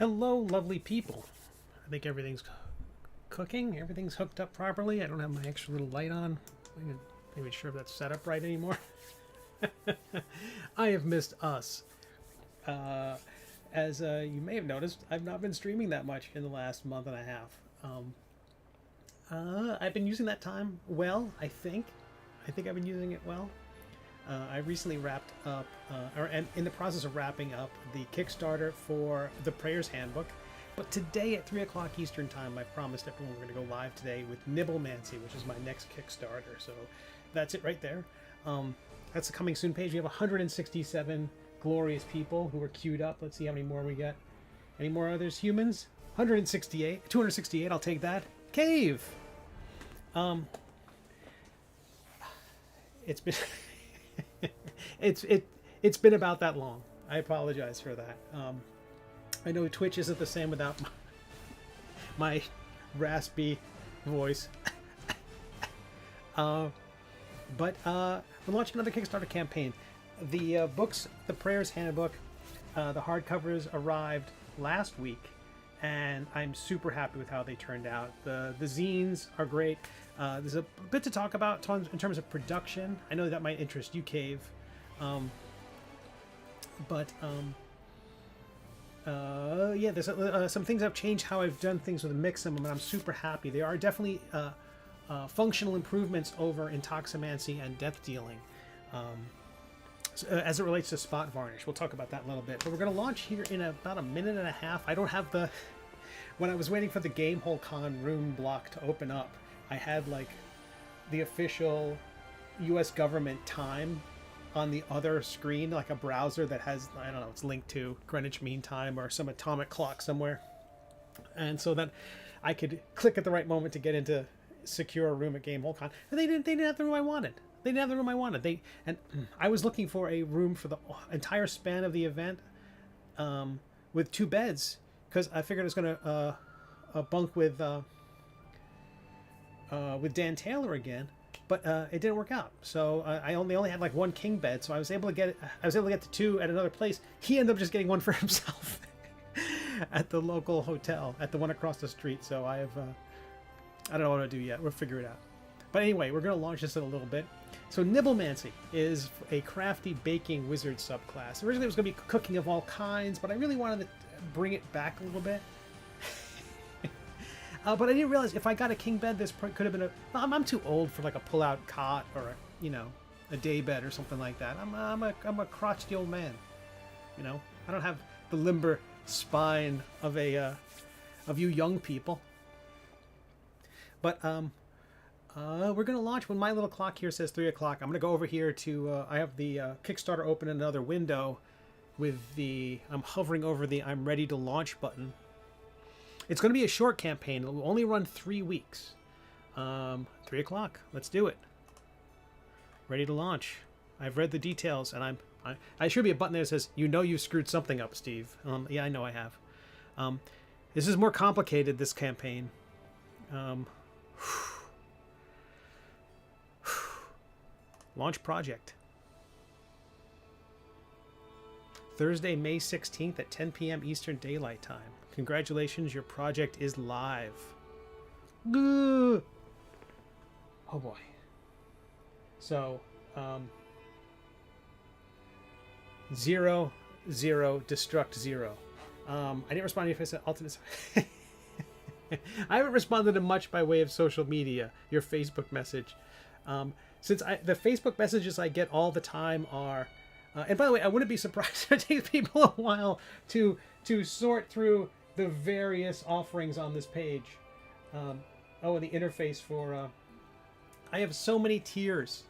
Hello, lovely people. I think everything's cooking. Everything's hooked up properly. I don't have my extra little light on. I'm not even sure if that's set up right anymore. I have missed us. As you may have noticed, I've not been streaming that much in the last month and a half. I've been using that time well, I think. I think I've been using it well. I recently wrapped up, or am in the process of wrapping up the Kickstarter for the Prayer's Handbook. But today at 3 o'clock Eastern Time, I promised everyone we're going to go live today with Nibblemancy, which is my next Kickstarter. So that's it right there. That's the coming soon page. We have 167 glorious people who are queued up. Let's see how many more we get. Any more others? Humans? 168. 268, I'll take that. Cave! It's been... it's been about that long. I apologize for that. I know Twitch isn't the same without my raspy voice. But we're launching another Kickstarter campaign. The books, the Prayer's Handbook, the hardcovers arrived last week, and I'm super happy with how they turned out. The zines are great. There's a bit to talk about in terms of production. I know that might interest you, Cave. Yeah, there's some things I've changed how I've done things with Mix'em, and I'm super happy. There are definitely functional improvements over Intoximancy and Death Dealing as it relates to spot varnish. We'll talk about that in a little bit. But we're going to launch here in about a minute and a half. I don't have the... When I was waiting for the Gamehole Con room block to open up, I had like the official U.S. government time on the other screen, like a browser that has, I don't know, it's linked to Greenwich Mean Time or some atomic clock somewhere. And so that I could click at the right moment to get into secure room at Gamehole Con. And they didn't have the room I wanted. They didn't have the room I wanted. And I was looking for a room for the entire span of the event with 2 beds, because I figured I was going to bunk with Dan Taylor again. But it didn't work out, so I only had like 1 king bed. So I was able to get the 2 at another place. He ended up just getting 1 for himself at the local hotel, at the one across the street. So I don't know what to do yet. We'll figure it out. But anyway, we're going to launch this in a little bit. So Nibblemancy is a crafty baking wizard subclass. Originally it was going to be cooking of all kinds, but I really wanted to bring it back a little bit. But I didn't realize if I got a king bed, this could have been I'm too old for like a pull-out cot or a day bed or something like that. I'm a crotchety old man. I don't have the limber spine of you young people. But we're gonna launch when my little clock here says 3 o'clock. I'm gonna go over here to I have the Kickstarter open in another window with I'm hovering over the I'm ready to launch button. It's going to be a short campaign. It will only run 3 weeks. 3 o'clock. Let's do it. Ready to launch. I've read the details, and I should be a button there that says, "You screwed something up, Steve." Yeah, I know I have. This is more complicated, this campaign. Launch project. Thursday, May 16th at 10 p.m. Eastern Daylight Time. Congratulations, your project is live. Oh boy. So, 0, 0, destruct 0. I didn't respond if I said alternate. I haven't responded to much by way of social media, your Facebook message. Since the Facebook messages I get all the time are... and by the way, I wouldn't be surprised if it takes people a while to sort through the various offerings on this page. And the interface for... I have so many tiers.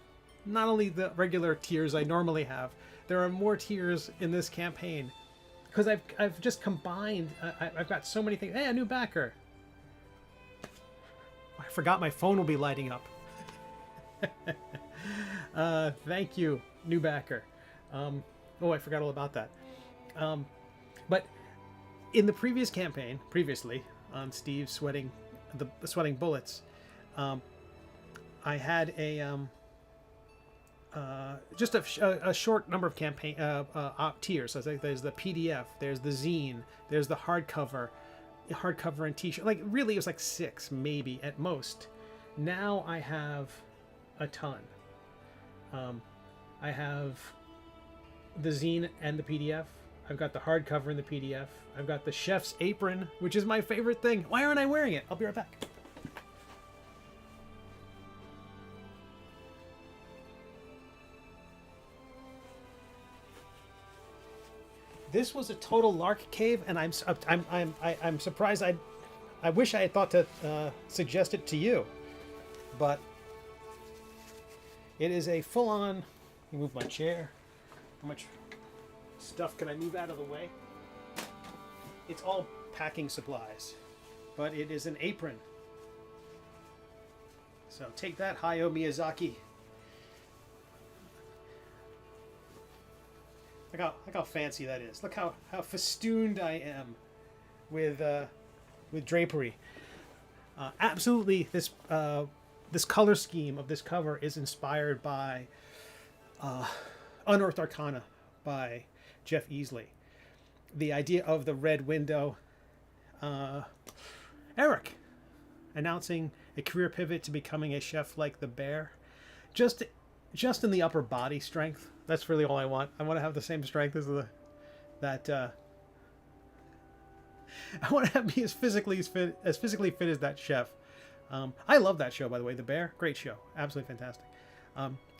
Not only the regular tiers I normally have. There are more tiers in this campaign. Because I've just combined... I've got so many things. Hey, a new backer! I forgot my phone will be lighting up. Thank you, new backer. I forgot all about that. But in the previous campaign, previously on Steve Sweating Bullets, I had just a short number of campaign tiers. So there's the PDF, there's the zine, there's the hardcover and T-shirt. Like really, it was like 6 maybe at most. Now I have a ton. I have the zine and the PDF. I've got the hardcover and the PDF. I've got the chef's apron, which is my favorite thing. Why aren't I wearing it? I'll be right back. This was a total lark cave, and I'm surprised. I wish I had thought to suggest it to you, but it is a full-on. Let me move my chair. How much stuff can I move out of the way? It's all packing supplies, but it is an apron. So take that, Hayao Miyazaki. Look how fancy that is. Look how festooned I am with drapery. Absolutely, this color scheme of this cover is inspired by Unearthed Arcana by Jeff Easley. The idea of the red window. Eric announcing a career pivot to becoming a chef like the bear. Just in the upper body strength. That's really all I want. I want to have the same strength as I want to be as physically fit as that chef. I love that show, by the way. The Bear, great show, absolutely fantastic.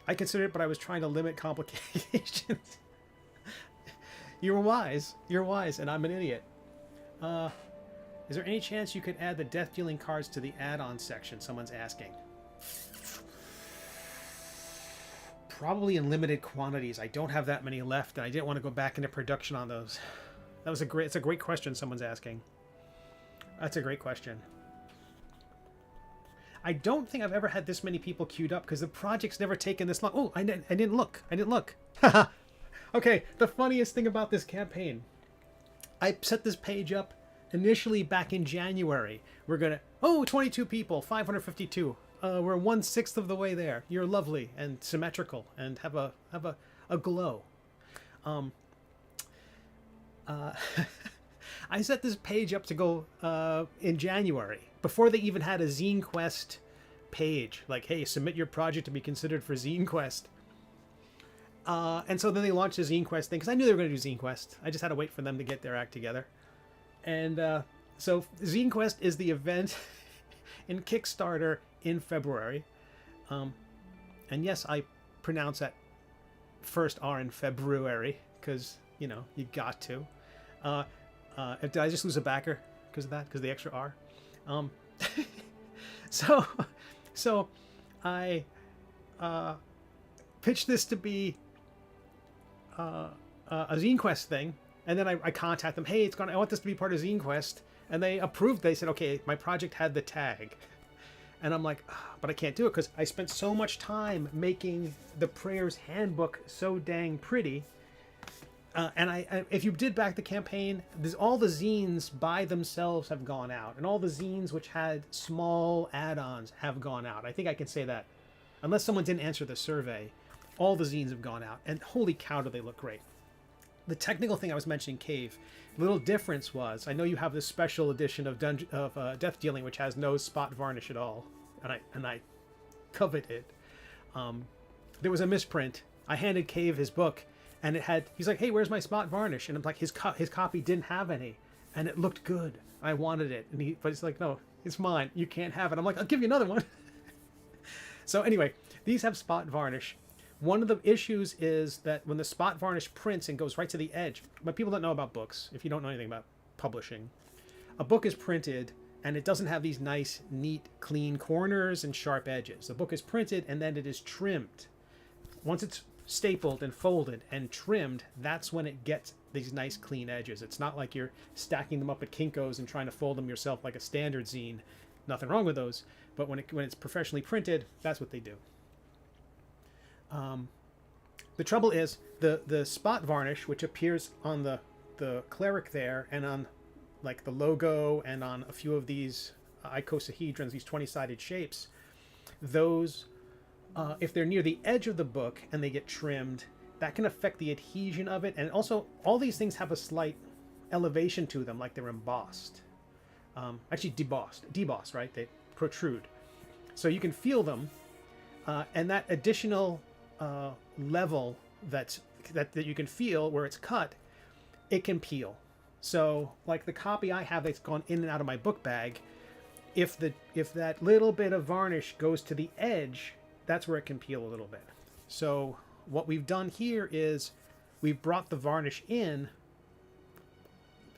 I considered it, but I was trying to limit complications. You're wise, and I'm an idiot. Is there any chance you could add the death dealing cards to the add-on section? Someone's asking. Probably in limited quantities. I don't have that many left, and I didn't want to go back into production on those. It's a great question someone's asking. That's a great question. I don't think I've ever had this many people queued up because the project's never taken this long. Oh, I didn't look. Okay, the funniest thing about this campaign. I set this page up initially back in January. We're gonna 22 people, 552. We're 1/6 of the way there. You're lovely and symmetrical and have a glow. I set this page up to go in January before they even had a Zine Quest page. Like, hey, submit your project to be considered for Zine Quest. And so then they launched the Zine Quest thing because I knew they were going to do Zine Quest. I just had to wait for them to get their act together. And so Zine Quest is the event in Kickstarter in February. And yes, I pronounce that first R in February because, you got to. Did I just lose a backer because of that? Because of the extra R? So I pitched this to be a Zine Quest thing, and then I contact them. Hey, I want this to be part of Zine Quest, and they approved. They said, okay, my project had the tag. And I'm like, but I can't do it because I spent so much time making the Prayers Handbook so dang pretty. And if you did back the campaign, all the zines by themselves have gone out. And all the zines which had small add-ons have gone out. I think I can say that. Unless someone didn't answer the survey, all the zines have gone out. And holy cow, do they look great. The technical thing I was mentioning, Cave, little difference was, I know you have this special edition of Death Dealing, which has no spot varnish at all. And I covet it. There was a misprint. I handed Cave his book. And he's like, hey, where's my spot varnish? And I'm like, his copy didn't have any. And it looked good. I wanted it. But he's like, no, it's mine. You can't have it. I'm like, I'll give you another one. So anyway, these have spot varnish. One of the issues is that when the spot varnish prints and goes right to the edge, but people don't know about books, if you don't know anything about publishing, a book is printed and it doesn't have these nice, neat, clean corners and sharp edges. The book is printed and then it is trimmed. Once it's stapled and folded and trimmed, that's when it gets these nice clean edges. It's not like you're stacking them up at Kinko's and trying to fold them yourself like a standard zine. Nothing wrong with those, but when it's professionally printed, that's what they do. The trouble is the spot varnish, which appears on the cleric there and on like the logo and on a few of these icosahedrons, these 20-sided shapes, those if they're near the edge of the book and they get trimmed, that can affect the adhesion of it. And also, all these things have a slight elevation to them, like they're embossed. Actually, debossed, right? They protrude. So you can feel them, and that additional level that you can feel where it's cut, it can peel. So, like the copy I have that's gone in and out of my book bag, if that little bit of varnish goes to the edge, that's where it can peel a little bit. So what we've done here is we've brought the varnish in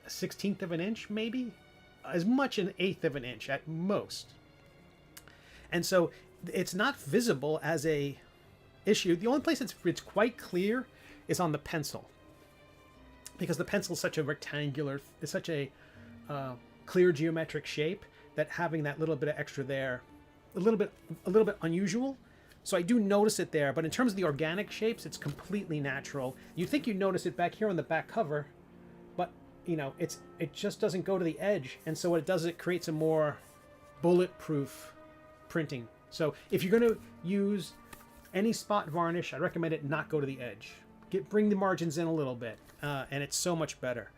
a 1/16 of an inch, maybe as much an 1/8 of an inch at most. And so it's not visible as a issue. The only place it's quite clear is on the pencil, because the pencil is such a rectangular, it's such a clear geometric shape that having that little bit of extra there, a little bit unusual. So I do notice it there, but in terms of the organic shapes, it's completely natural. You think you notice it back here on the back cover, but it just doesn't go to the edge. And so what it does is it creates a more bulletproof printing. So if you're going to use any spot varnish, I recommend it not go to the edge. Bring the margins in a little bit, and it's so much better.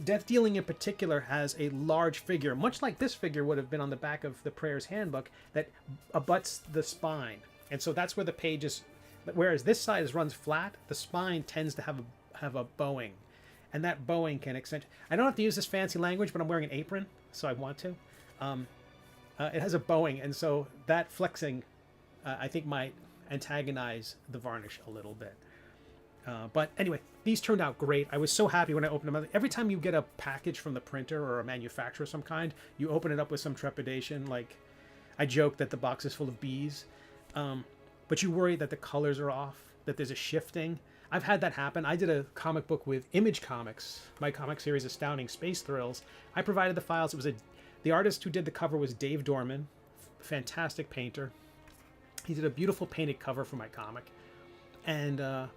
Death Dealing in particular has a large figure, much like this figure would have been on the back of the Prayers Handbook, that abuts the spine. And so that's where the page is, whereas this side runs flat, the spine tends to have a bowing. And that bowing can extend. I don't have to use this fancy language, but I'm wearing an apron, so I want to. It has a bowing, and so that flexing, I think, might antagonize the varnish a little bit. But anyway, these turned out great. I was so happy when I opened them up. Every time you get a package from the printer or a manufacturer of some kind, you open it up with some trepidation. Like, I joke that the box is full of bees, but you worry that the colors are off, that there's a shifting. I've had that happen. I did a comic book with Image Comics, my comic series Astounding Space Thrills. I provided the files. The artist who did the cover was Dave Dorman, fantastic painter. He did a beautiful painted cover for my comic, and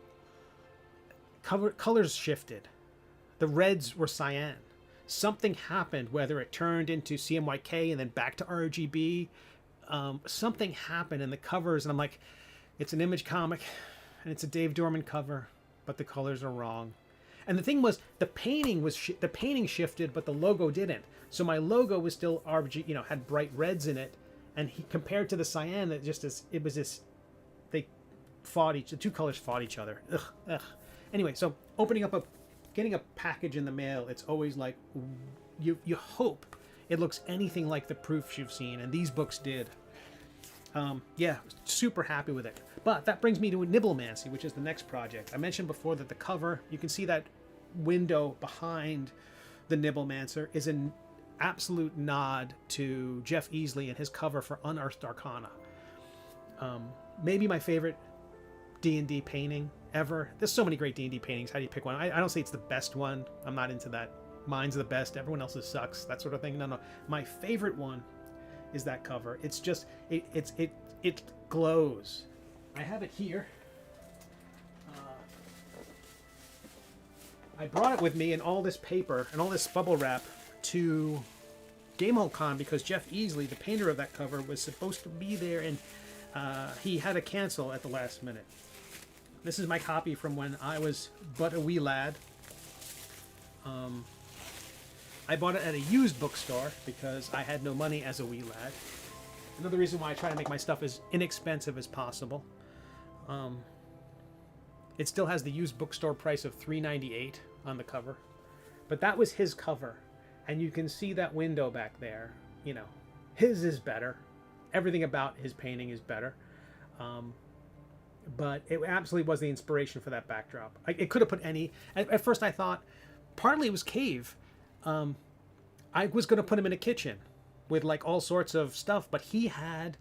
colors shifted. The reds were cyan. Something happened, whether it turned into CMYK and then back to RGB. Something happened in the covers, and I'm like, it's an Image comic, and it's a Dave Dorman cover, but the colors are wrong. And the thing was, the painting shifted, but the logo didn't. So my logo was still RGB, had bright reds in it, and compared to the cyan, the two colors fought each other. Ugh. Anyway, so getting a package in the mail, it's always like, you hope it looks anything like the proofs you've seen, and these books did. Yeah, super happy with it. But that brings me to Nibblemancy, which is the next project. I mentioned before that the cover, you can see that window behind the Nibblemancer is an absolute nod to Jeff Easley and his cover for Unearthed Arcana. Maybe my favorite D&D painting ever. There's so many great D&D paintings. How do you pick one? I don't say it's the best one. I'm not into that. Mine's the best. Everyone else's sucks. That sort of thing. No. My favorite one is that cover. It's just it glows. I have it here. I brought it with me in all this paper and all this bubble wrap to Gamehole Con because Jeff Easley, the painter of that cover, was supposed to be there, and he had to cancel at the last minute. This is my copy from when I was but a wee lad. I bought it at a used bookstore because I had no money as a wee lad. Another reason why I try to make my stuff as inexpensive as possible. It still has the used bookstore price of $3.98 on the cover. But that was his cover. And you can see that window back there. His is better. Everything about his painting is better. But it absolutely was the inspiration for that backdrop. It could have put any... At first I thought, partly it was Cave. I was going to put him in a kitchen with like all sorts of stuff, but he had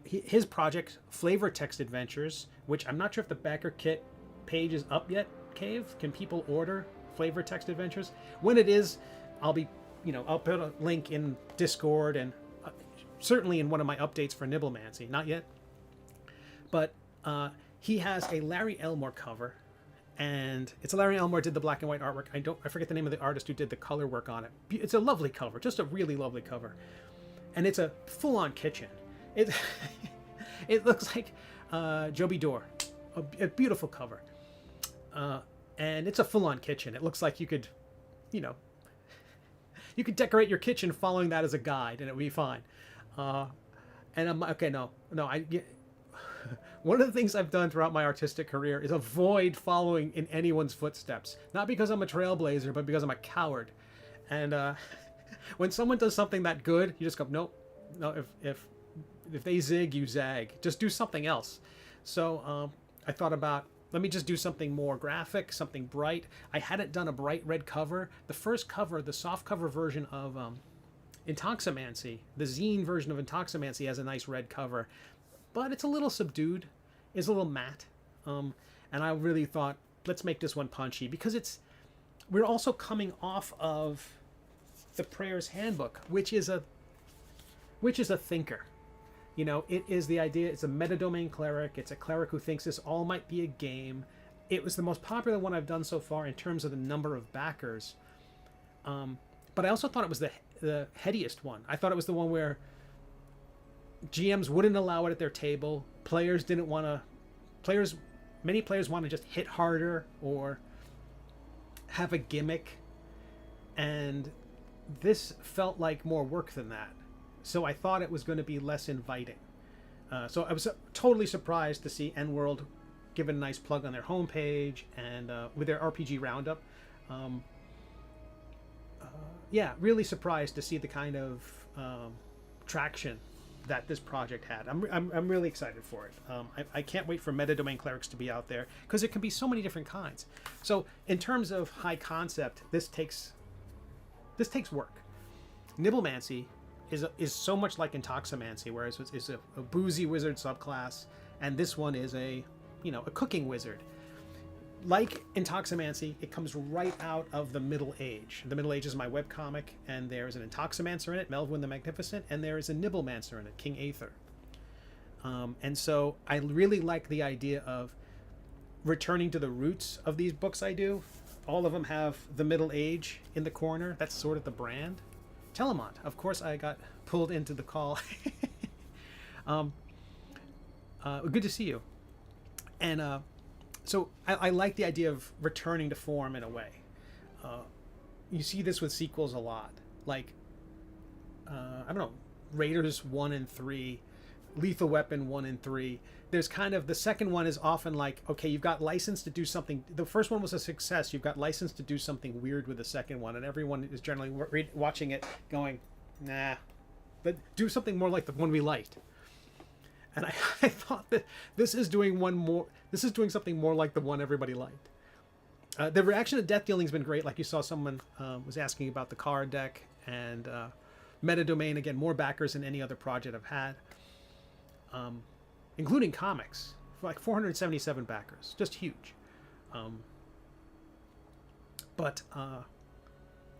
his project, Flavor Text Adventures, which I'm not sure if the backer kit page is up yet. Cave, can people order Flavor Text Adventures? When it is, I'll put a link in Discord and certainly in one of my updates for Nibblemancy. Not yet, but he has a Larry Elmore cover, and it's a Larry Elmore did the black and white artwork. I forget the name of the artist who did the color work on it. It's a lovely cover, just a really lovely cover, and it's a full-on kitchen. It looks like Joby Door, a beautiful cover. And it's a full-on kitchen. It looks like you could, you know, you could decorate your kitchen following that as a guide, and it would be fine. And I'm okay. No. One of the things I've done throughout my artistic career is avoid following in anyone's footsteps. Not because I'm a trailblazer, but because I'm a coward. And when someone does something that good, you just go, nope. No, if they zig, you zag. Just do something else. So I thought about, let me just do something more graphic, something bright. I hadn't done a bright red cover. The first cover, the soft cover version of Intoximancy, the zine version of Intoximancy, has a nice red cover, but it's a little subdued. It's a little matte. And I really thought, let's make this one punchy, because we're also coming off of the Prayer's Handbook, which is a thinker. You know, it is the idea, it's a metadomain cleric. It's a cleric who thinks this all might be a game. It was the most popular one I've done so far in terms of the number of backers. But I also thought it was the headiest one. I thought it was the one where GMs wouldn't allow it at their table. Many players want to just hit harder or have a gimmick. And this felt like more work than that. So I thought it was going to be less inviting. So I was totally surprised to see N-World given a nice plug on their homepage and with their RPG roundup. Yeah, really surprised to see the kind of traction that this project had. I'm really excited for it. I can't wait for metadomain clerics to be out there, because there can be so many different kinds. So in terms of high concept, this takes work. Nibblemancy is so much like Intoximancy, whereas it's a boozy wizard subclass, and this one is a cooking wizard. Like Intoximancy, it comes right out of the Middle Age. The Middle Age is my webcomic, and there's an Intoximancer in it, Melvin the Magnificent, and there is a Nibblemancer in it, King Aether. And so I really like the idea of returning to the roots of these books I do. All of them have the Middle Age in the corner. That's sort of the brand. Telemont, of course, I got pulled into the call. Good to see you. And so I like the idea of returning to form in a way. You see this with sequels a lot. Like, I don't know, Raiders 1 and 3, Lethal Weapon 1 and 3. There's kind of, the second one is often like, okay, you've got license to do something. The first one was a success. You've got license to do something weird with the second one. And everyone is generally watching it going, nah, but do something more like the one we liked. And I thought that this is doing something more like the one everybody liked. The reaction to Death Dealing has been great. Like you saw, someone was asking about the card deck, and Metadomain, again, more backers than any other project I've had. Including comics, like 477 backers, just huge.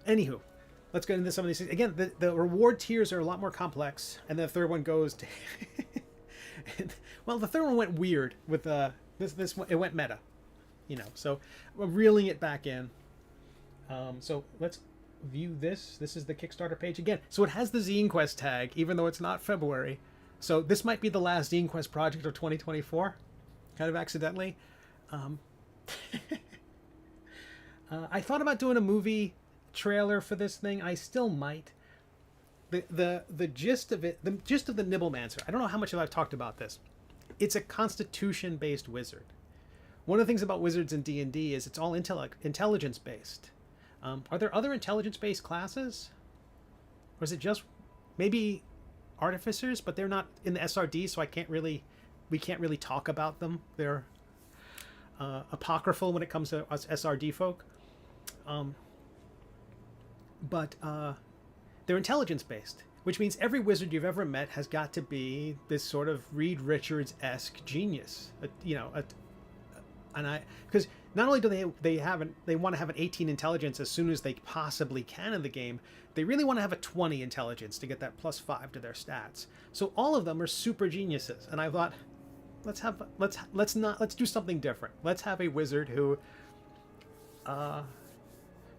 Anywho, let's get into some of these things. Again, the reward tiers are a lot more complex, and the third one goes to well, the third one went weird with this one. It went meta, so we're reeling it back in. So let's view this. This is the Kickstarter page again. So it has the Zine Quest tag, even though it's not February. So this might be the last Zine Quest project of 2024, kind of accidentally. I thought about doing a movie trailer for this thing. I still might. The gist of it, the gist of the Nibblemancer, I don't know how much I've talked about this. It's a constitution-based wizard. One of the things about wizards in D&D is it's all intelligence-based. Are there other intelligence-based classes? Or is it just maybe artificers, but they're not in the SRD, so we can't really talk about them. They're apocryphal when it comes to us SRD folk. But they're intelligence-based, which means every wizard you've ever met has got to be this sort of Reed Richards-esque genius. Because not only do they want to have an 18 intelligence as soon as they possibly can in the game, they really want to have a 20 intelligence to get that +5 to their stats. So all of them are super geniuses, and I thought, let's do something different. Let's have a wizard who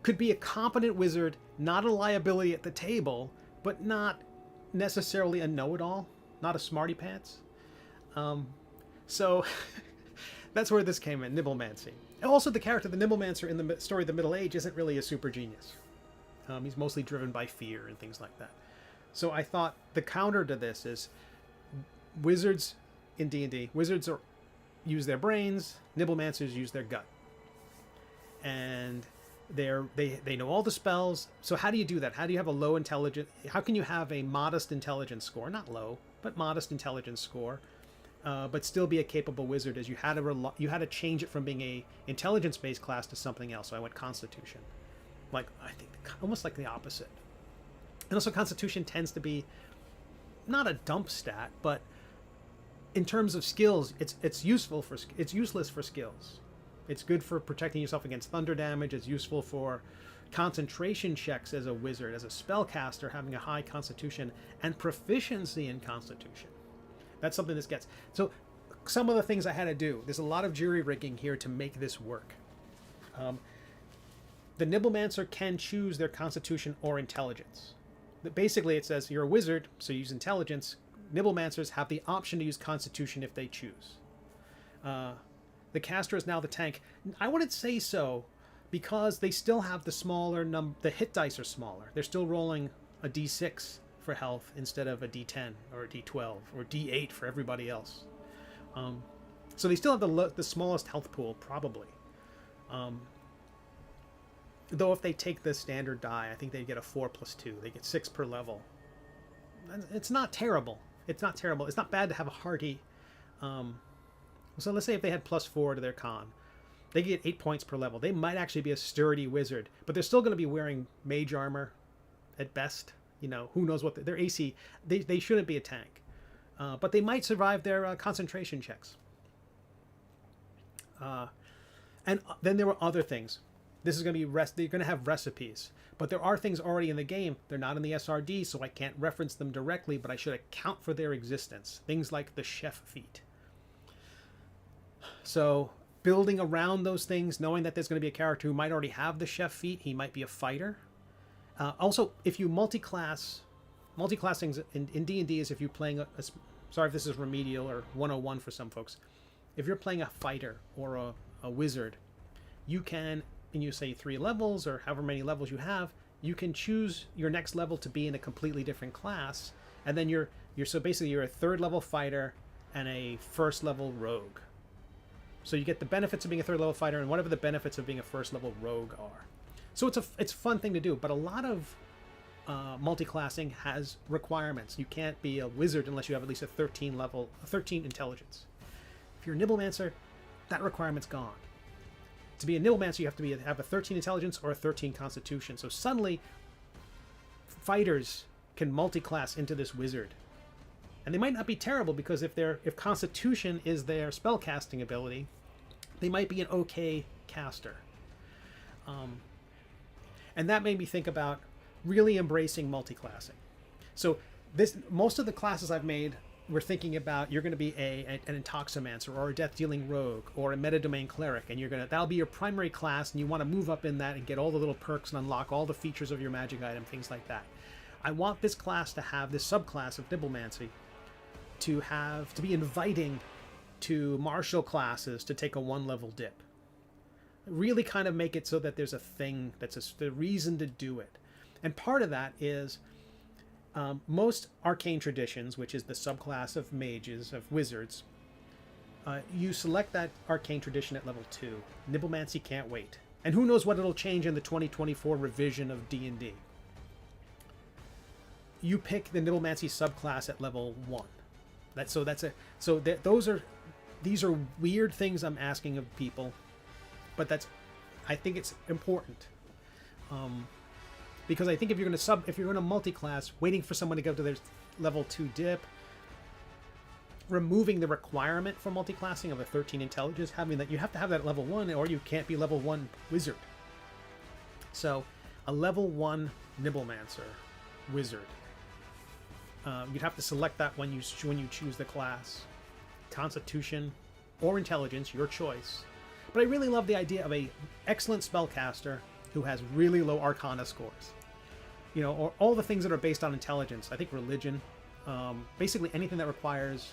could be a competent wizard, not a liability at the table, but not necessarily a know-it-all, not a smarty pants. So that's where this came in, Nibblemancy. And also the character, the Nibblemancer in the story of the Middle Age, isn't really a super genius. He's mostly driven by fear and things like that. So I thought the counter to this is wizards in D&D. Wizards use their brains, Nibblemances use their gut. And they know all the spells. So how do you do that? How do you have a low intelligence? How can you have a modest intelligence score? Not low, but modest intelligence score, but still be a capable wizard? As you had to change it from being a intelligence-based class to something else. So I went Constitution, like I think almost like the opposite. And also Constitution tends to be not a dump stat, but in terms of skills, it's useless for skills. It's good for protecting yourself against thunder damage. It's useful for concentration checks as a wizard, as a spellcaster, having a high constitution and proficiency in constitution. That's something this gets. So some of the things I had to do, there's a lot of jury rigging here to make this work. The Nibblemancer can choose their constitution or intelligence. Basically, it says you're a wizard, so you use intelligence. Nibblemances have the option to use constitution if they choose. The caster is now the tank. I wouldn't say so, because they still have the smaller the hit dice are smaller. They're still rolling a d6 for health instead of a d10 or a d12 or d8 for everybody else. So they still have the smallest health pool, probably. Though if they take the standard die, I think they get a 4+2. They get 6 per level. It's not terrible. It's not terrible. It's not bad to have a hearty. So let's say if they had +4 to their con, they get 8 points per level. They might actually be a sturdy wizard, but they're still going to be wearing mage armor at best. You know, who knows what their AC. They shouldn't be a tank, but they might survive their concentration checks. And then there were other things. This is going to be they're going to have recipes, but there are things already in the game. They're not in the SRD, so I can't reference them directly, but I should account for their existence. Things like the chef feat. So building around those things, knowing that there's going to be a character who might already have the chef feat, he might be a fighter. Also, if you multiclassing in D&D is if you're playing sorry if this is remedial or 101 for some folks. If you're playing a fighter or a wizard, you can, and you say 3 levels or however many levels you have, you can choose your next level to be in a completely different class, and then you're so basically you're a 3rd level fighter and a 1st level rogue. So you get the benefits of being a 3rd level fighter and whatever the benefits of being a 1st level rogue are. So it's a fun thing to do, but a lot of multi-classing has requirements. You can't be a wizard unless you have at least a 13 intelligence. If you're a Nibblemancer, that requirement's gone. To be a Nibblemancer, you have to have a 13 intelligence or a 13 constitution. So suddenly, fighters can multi-class into this wizard. And they might not be terrible, because if constitution is their spellcasting ability, they might be an okay caster. And that made me think about really embracing multi-classing. So most of the classes I've made, we're thinking about you're going to be an Intoximancer or a death-dealing rogue or a metadomain cleric, and that'll be your primary class, and you want to move up in that and get all the little perks and unlock all the features of your magic item, things like that. I want this class to have this subclass of Nibblemancy to be inviting to martial classes to take a 1-level dip. Really kind of make it so that there's a thing that's the reason to do it. And part of that is most arcane traditions, which is the subclass of mages, of wizards, you select that arcane tradition at level 2. Nibblemancy can't wait. And who knows what it'll change in the 2024 revision of D&D. You pick the Nibblemancy subclass at level 1. These are weird things I'm asking of people, but I think it's important. Because I think if you're going to multi-class, waiting for someone to go to their level 2 dip, removing the requirement for multi-classing of a 13 intelligence, having that you have to have that at level 1, or you can't be level 1 wizard. So a level 1 Nibblemancer wizard. You'd have to select that when you choose the class. Constitution or intelligence, your choice. But I really love the idea of a excellent spellcaster who has really low arcana scores. Or all the things that are based on intelligence. I think religion, basically anything that requires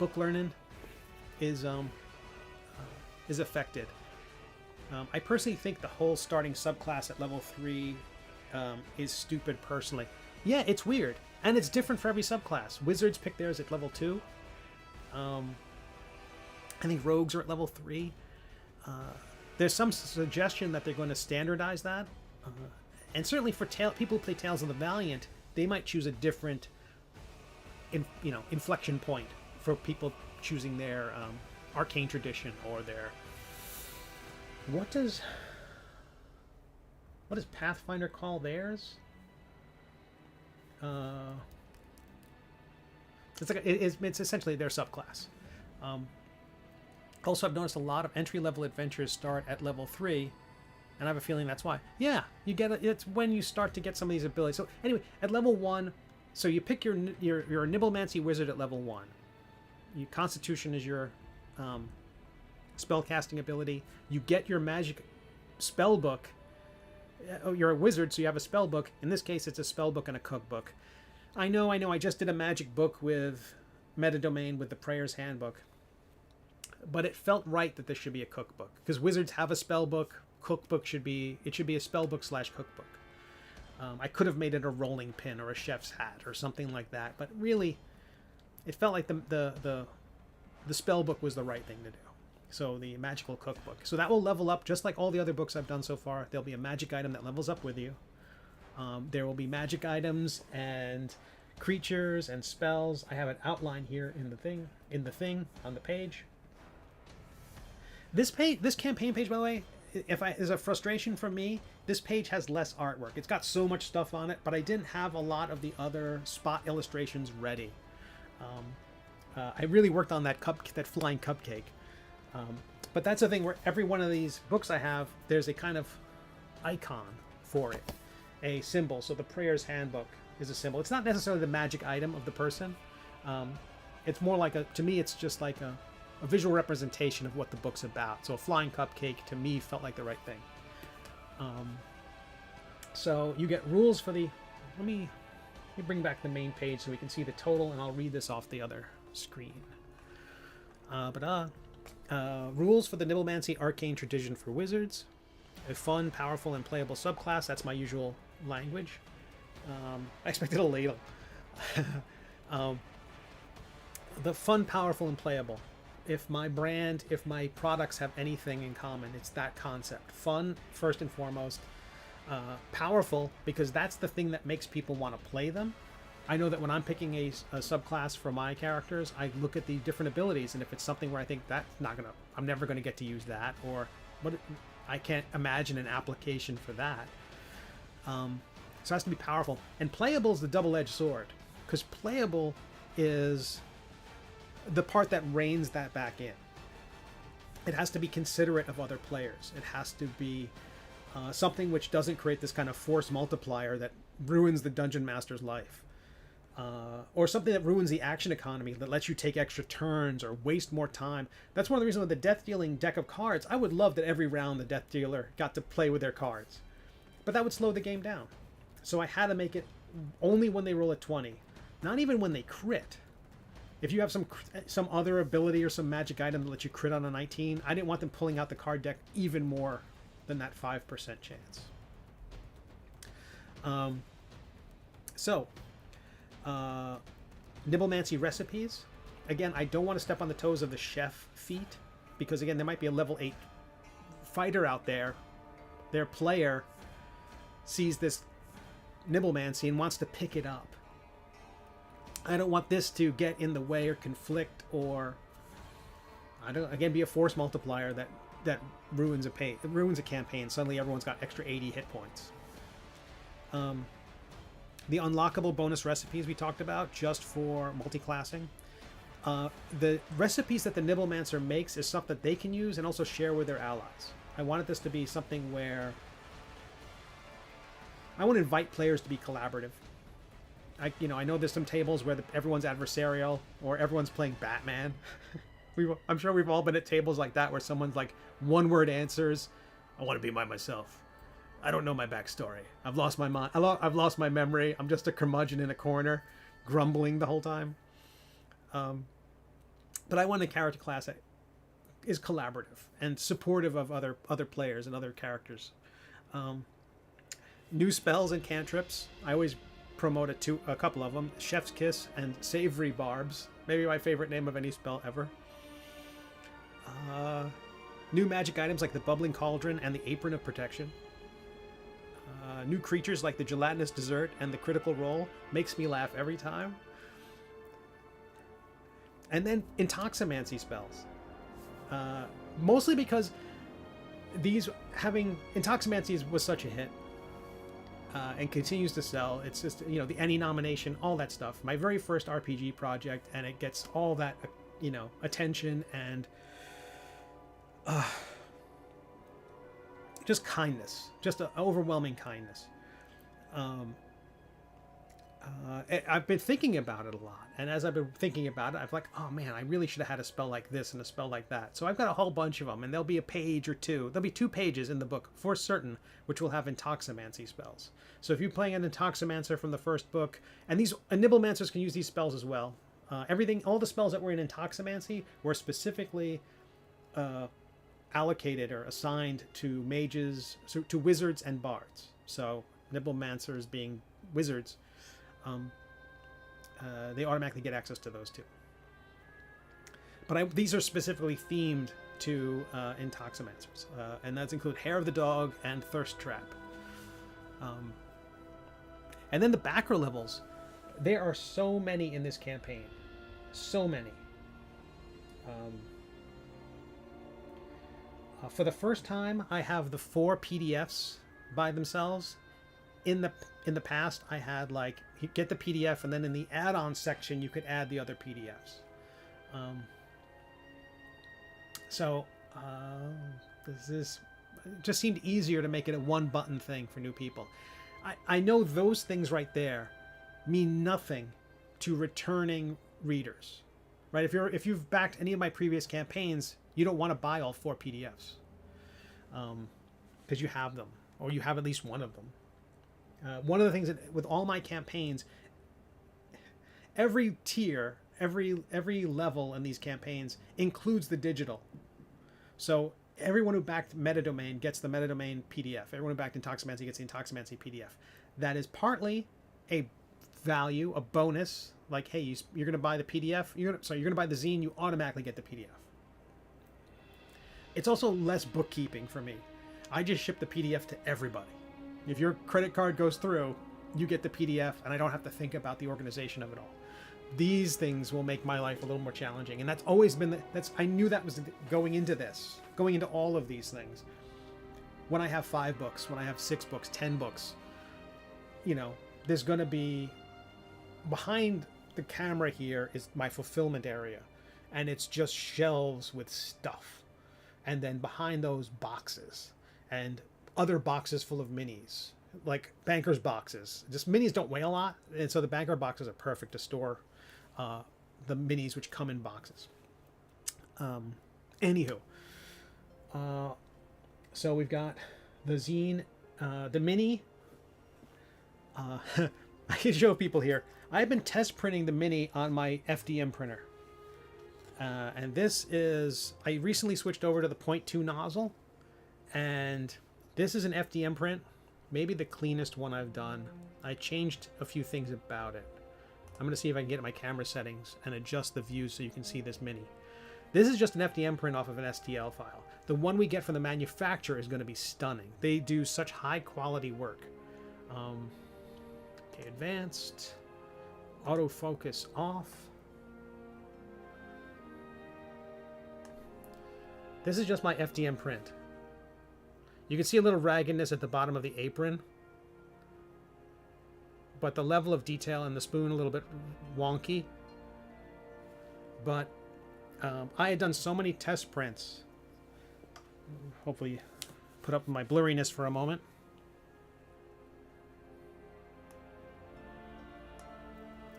book learning is affected. I personally think the whole starting subclass at level 3 is stupid personally. Yeah, it's weird. And it's different for every subclass. Wizards pick theirs at level 2. I think rogues are at level 3. There's some suggestion that they're going to standardize that. And certainly for people who play Tales of the Valiant, they might choose a different inflection point for people choosing their arcane tradition or their... What does Pathfinder call theirs? It's essentially their subclass. Also, I've noticed a lot of entry-level adventures start at level 3, and I have a feeling that's why. Yeah, you get it. It's when you start to get some of these abilities. So anyway, at level 1, so you pick your Nibblemancy wizard at level 1. Your Constitution is your spellcasting ability. You get your magic spell book. You're a wizard, so you have a spell book. In this case, it's a spell book and a cookbook. I know. I just did a magic book with Metadomain with the Prayer's Handbook. But it felt right that this should be a cookbook. Because wizards have a spell book. Cookbook should be a spell book / cookbook. I could have made it a rolling pin or a chef's hat or something like that. But really, it felt like the spell book was the right thing to do. So the magical cookbook. So that will level up just like all the other books I've done so far. There'll be a magic item that levels up with you. There will be magic items and creatures and spells. I have an outline here in the thing on the page. This campaign page, by the way, is a frustration for me. This page has less artwork. It's got so much stuff on it, but I didn't have a lot of the other spot illustrations ready. I really worked on that flying cupcake. But that's the thing where every one of these books I have, there's a kind of icon for it, a symbol. So the Prayer's Handbook is a symbol. It's not necessarily the magic item of the person. It's more like to me, it's just like a visual representation of what the book's about. So a flying cupcake to me felt like the right thing. So you get rules for the... Let me bring back the main page so we can see the total, and I'll read this off the other screen. Rules for the Nibblemancy Arcane Tradition for Wizards. A fun, powerful, and playable subclass. That's my usual language. I expected a ladle. The fun, powerful, and playable. If my products have anything in common, it's that concept. Fun, first and foremost. Powerful, because that's the thing that makes people want to play them. I know that when I'm picking a subclass for my characters, I look at the different abilities, and if it's something where I think I'm never gonna get to use that, or I can't imagine an application for that. So it has to be powerful. And playable is the double-edged sword, because playable is the part that reins that back in. It has to be considerate of other players. It has to be something which doesn't create this kind of force multiplier that ruins the dungeon master's life. Or something that ruins the action economy, that lets you take extra turns or waste more time. That's one of the reasons with the death dealing deck of cards, I would love that every round the death dealer got to play with their cards. But that would slow the game down. So I had to make it only when they roll a 20. Not even when they crit. If you have some other ability or some magic item that lets you crit on a 19, I didn't want them pulling out the card deck even more than that 5% chance. Nibblemancy recipes. Again, I don't want to step on the toes of the chef feat, because again, there might be a level 8 fighter out there. Their player sees this Nibblemancy and wants to pick it up. I don't want this to get in the way or conflict, or be a force multiplier that ruins a campaign. Suddenly everyone's got extra 80 hit points. The unlockable bonus recipes we talked about just for multi-classing. The recipes that the Nibblemancer makes is stuff that they can use and also share with their allies. I wanted this to be something where I want to invite players to be collaborative. I know there's some tables where everyone's adversarial or everyone's playing Batman. I'm sure we've all been at tables like that where someone's like one-word answers. I want to be by myself. I don't know my backstory. I've lost my mind. I've lost my memory. I'm just a curmudgeon in a corner, grumbling the whole time. But I want a character class that is collaborative and supportive of other players and other characters. New spells and cantrips. I always promote a couple of them: Chef's Kiss and Savory Barbs. Maybe my favorite name of any spell ever. New magic items like the Bubbling Cauldron and the Apron of Protection. New creatures like the Gelatinous Dessert and the Critical Roll. Makes me laugh every time. And then Intoximancy spells. Mostly because Intoximancy was such a hit. And continues to sell. It's just, the Any nomination, all that stuff. My very first RPG project, and it gets all that, attention and just kindness, just an overwhelming kindness. I've been thinking about it a lot, and as I've been thinking about it, I'm like, oh man, I really should have had a spell like this and a spell like that. So I've got a whole bunch of them, and there'll be a page or two. There'll be 2 pages in the book for certain, which will have Intoximancy spells. So if you're playing an Intoximancer from the first book, and Nibblemancies can use these spells as well. All the spells that were in Intoximancy were specifically allocated or assigned to mages, to wizards and bards. So Nibblemancies being wizards, they automatically get access to those too. But these are specifically themed to Intoximancers, and that's include Hair of the Dog and Thirst Trap. And then the backer levels. There are so many in this campaign. So many. For the first time, I have the 4 PDFs by themselves. In the past, I had you get the PDF, and then in the add-on section, you could add the other PDFs. This just seemed easier to make it a one-button thing for new people. I know those things right there mean nothing to returning readers, right? If you've backed any of my previous campaigns, you don't want to buy all 4 PDFs, because you have them, or you have at least one of them. One of the things that with all my campaigns, every tier, every level in these campaigns includes the digital. So everyone who backed Metadomain gets the Metadomain PDF. Everyone who backed Intoximancy gets the Intoximancy PDF. That is partly a value, a bonus. Like, hey, you're going to buy the PDF. You're going to buy the zine. You automatically get the PDF. It's also less bookkeeping for me. I just ship the PDF to everybody. If your credit card goes through, you get the PDF, and I don't have to think about the organization of it all. These things will make my life a little more challenging, and that's always been I knew that was going into all of these things. When I have 5 books, when I have 6 books, 10 books, there's going to be behind the camera here is my fulfillment area, and it's just shelves with stuff, and then behind those boxes and other boxes full of minis, like bankers boxes. Just minis don't weigh a lot, and so the banker boxes are perfect to store the minis, which come in boxes. Anywho, so we've got the zine, the mini. I can show people here. I've been test printing the mini on my FDM printer, and this is, I recently switched over to the 0.2 nozzle, and this is an FDM print, maybe the cleanest one I've done. I changed a few things about it. I'm going to see if I can get my camera settings and adjust the view so you can see this mini. This is just an FDM print off of an STL file. The one we get from the manufacturer is going to be stunning. They do such high quality work. Okay, advanced. Autofocus off. This is just my FDM print. You can see a little raggedness at the bottom of the apron, but the level of detail in the spoon a little bit wonky. But I had done so many test prints. Hopefully put up my blurriness for a moment.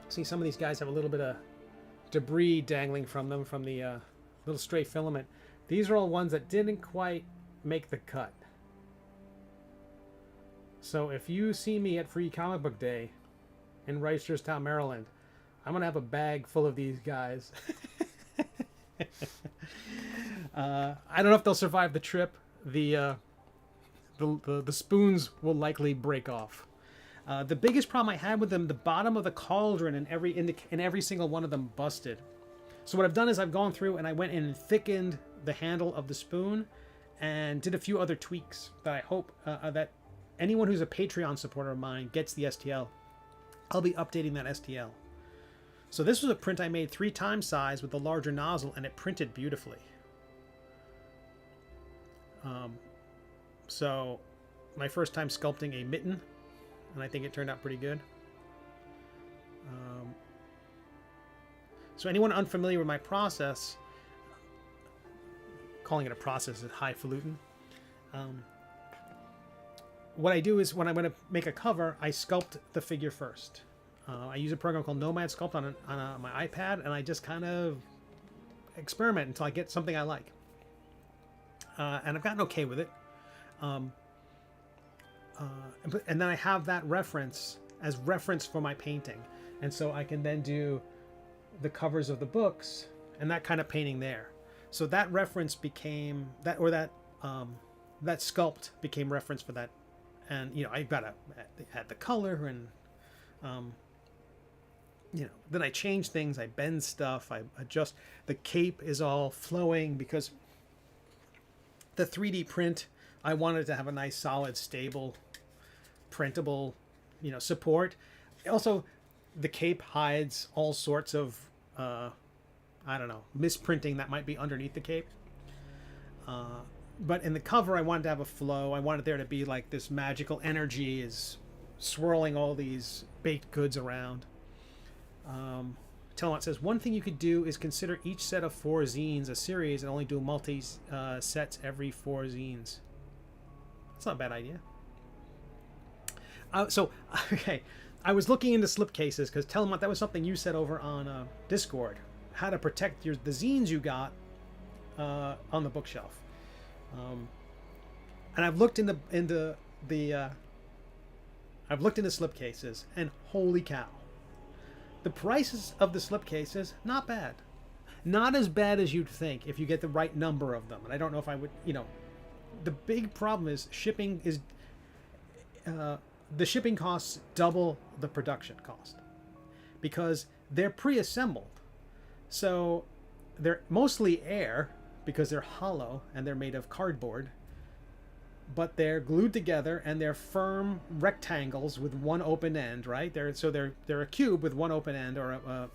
See, some of these guys have a little bit of debris dangling from them from the little stray filament. These are all ones that didn't quite make the cut. So if you see me at Free Comic Book Day in Reisterstown, Maryland, I'm going to have a bag full of these guys. I don't know if they'll survive the trip. The spoons will likely break off. The biggest problem I had with them, the bottom of the cauldron in every single one of them busted. So what I've done is I've gone through and I went in and thickened the handle of the spoon and did a few other tweaks that I hope that anyone who's a Patreon supporter of mine gets the STL. I'll be updating that STL. So this was a print I made 3 times size with the larger nozzle, and it printed beautifully. So my first time sculpting a mitten, and I think it turned out pretty good. So anyone unfamiliar with my process, calling it a process is highfalutin. What I do is when I'm going to make a cover, I sculpt the figure first. I use a program called Nomad Sculpt on my iPad, and I just kind of experiment until I get something I like. And I've gotten okay with it. And then I have that reference as reference for my painting. And so I can then do the covers of the books and that kind of painting there. So that reference became that sculpt became reference for that. And, you know, I've got to add the color and, you know, then I change things. I bend stuff. I adjust. The cape is all flowing because the 3D print, I wanted to have a nice, solid, stable, printable, you know, support. Also, the cape hides all sorts of, I don't know, misprinting that might be underneath the cape. But in the cover, I wanted to have a flow. I wanted there to be like this magical energy is swirling all these baked goods around. Tellemont says, one thing you could do is consider each set of 4 zines a series and only do multi sets every 4 zines. That's not a bad idea. Okay, I was looking into slipcases because Tellemont, that was something you said over on Discord, how to protect the zines you got on the bookshelf. And I've looked into slipcases, and holy cow, the prices of the slipcases, not bad. Not as bad as you'd think if you get the right number of them. And I don't know if I would, you know, the big problem is shipping is, the shipping costs double the production cost because they're pre-assembled. So they're mostly air because they're hollow and they're made of cardboard, but they're glued together and they're firm rectangles with one open end, right? They're a cube with one open end, or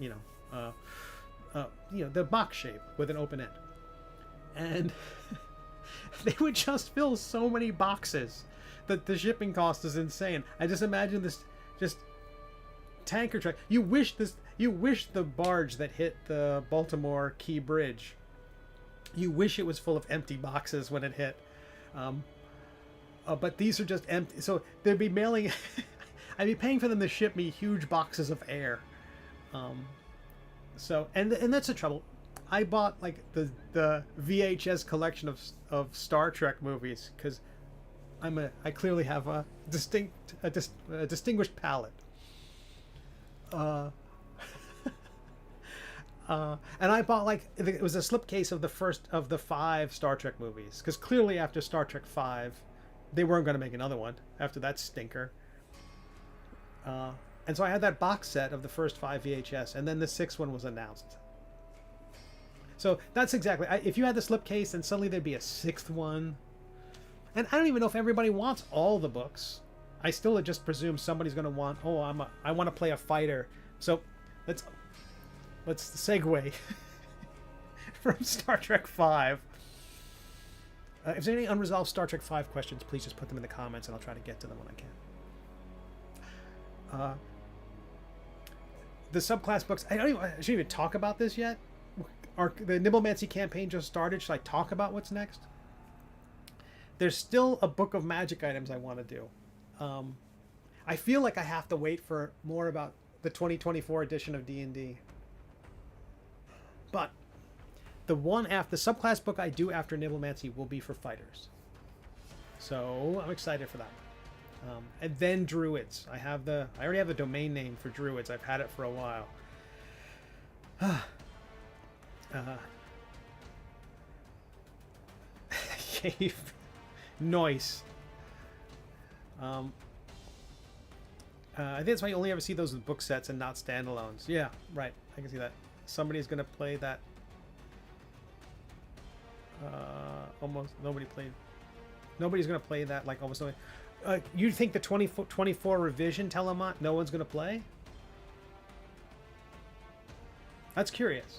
the box shape with an open end, and they would just fill so many boxes that the shipping cost is insane. I just imagine this just tanker truck. You wish the barge that hit the Baltimore Key Bridge, you wish it was full of empty boxes when it hit. But these are just empty. So they'd be mailing. I'd be paying for them to ship me huge boxes of air. So that's the trouble. I bought like the VHS collection of Star Trek movies because I clearly have a distinguished palate. And I bought like, it was a slipcase of the first of the 5 Star Trek movies because clearly after Star Trek 5 they weren't going to make another one after that stinker. And so I had that box set of the first 5 VHS, and then the 6th one was announced. So that's exactly, if you had the slipcase, then suddenly there'd be a 6th one. And I don't even know if everybody wants all the books. I still just presume somebody's going to want, I want to play a fighter. So let's segue from Star Trek 5. If there's any unresolved Star Trek 5 questions, please just put them in the comments and I'll try to get to them when I can. The subclass books, I shouldn't even talk about this yet. The Nibblemancy campaign just started. Should I talk about what's next? There's still a book of magic items I want to do. I feel like I have to wait for more about the 2024 edition of D&D. But the subclass book I do after Nibblemancy will be for fighters. So I'm excited for that. And then Druids. I already have the domain name for Druids. I've had it for a while. cave. Noise. I think that's why you only ever see those with book sets and not standalones. Yeah, right. I can see that. Somebody's going to play that. Almost nobody played. Nobody's going to play that like almost nobody. You think the 24 revision Telemont no one's going to play? That's curious.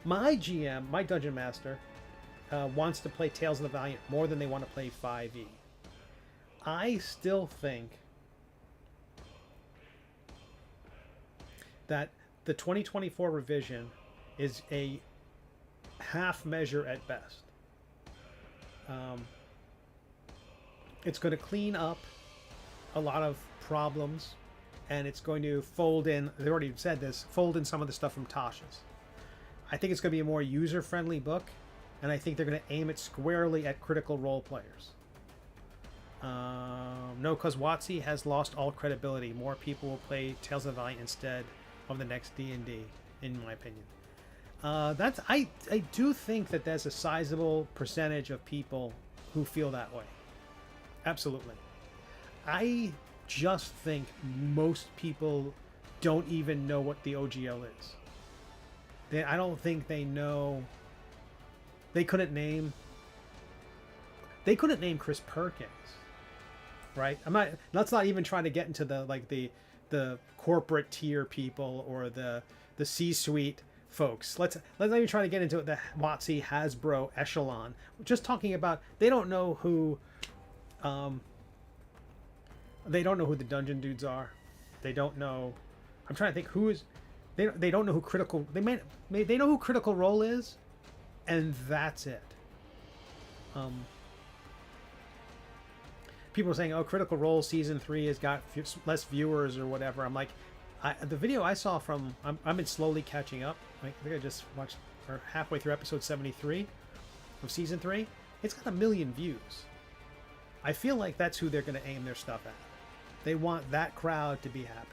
My GM, my Dungeon Master, wants to play Tales of the Valiant more than they want to play 5e. I still think that the 2024 revision is a half measure at best. It's going to clean up a lot of problems, and it's going to fold in, they already said this, fold in some of the stuff from Tasha's. I think it's going to be a more user-friendly book, and I think they're going to aim it squarely at Critical Role players. No, because WotC has lost all credibility. More people will play Tales of the Valiant instead of the next D&D, in my opinion. I do think that there's a sizable percentage of people who feel that way. Absolutely. I just think most people don't even know what the OGL is. I don't think they know. They couldn't name Chris Perkins, right? Let's not even trying to get into the corporate tier people or the C-suite folks. Let's not even try to get into the WotC Hasbro echelon. We're just talking about they don't know who the dungeon dudes are. They don't know. I'm trying to think who is. They don't know who Critical. They know who Critical Role is, and that's it. People are saying, "Oh, Critical Role Season 3 has got less viewers or whatever." I'm like, the video I saw from. I've been slowly catching up. I think I just watched or halfway through episode 73 of Season 3. It's got 1 million views. I feel like that's who they're going to aim their stuff at. They want that crowd to be happy.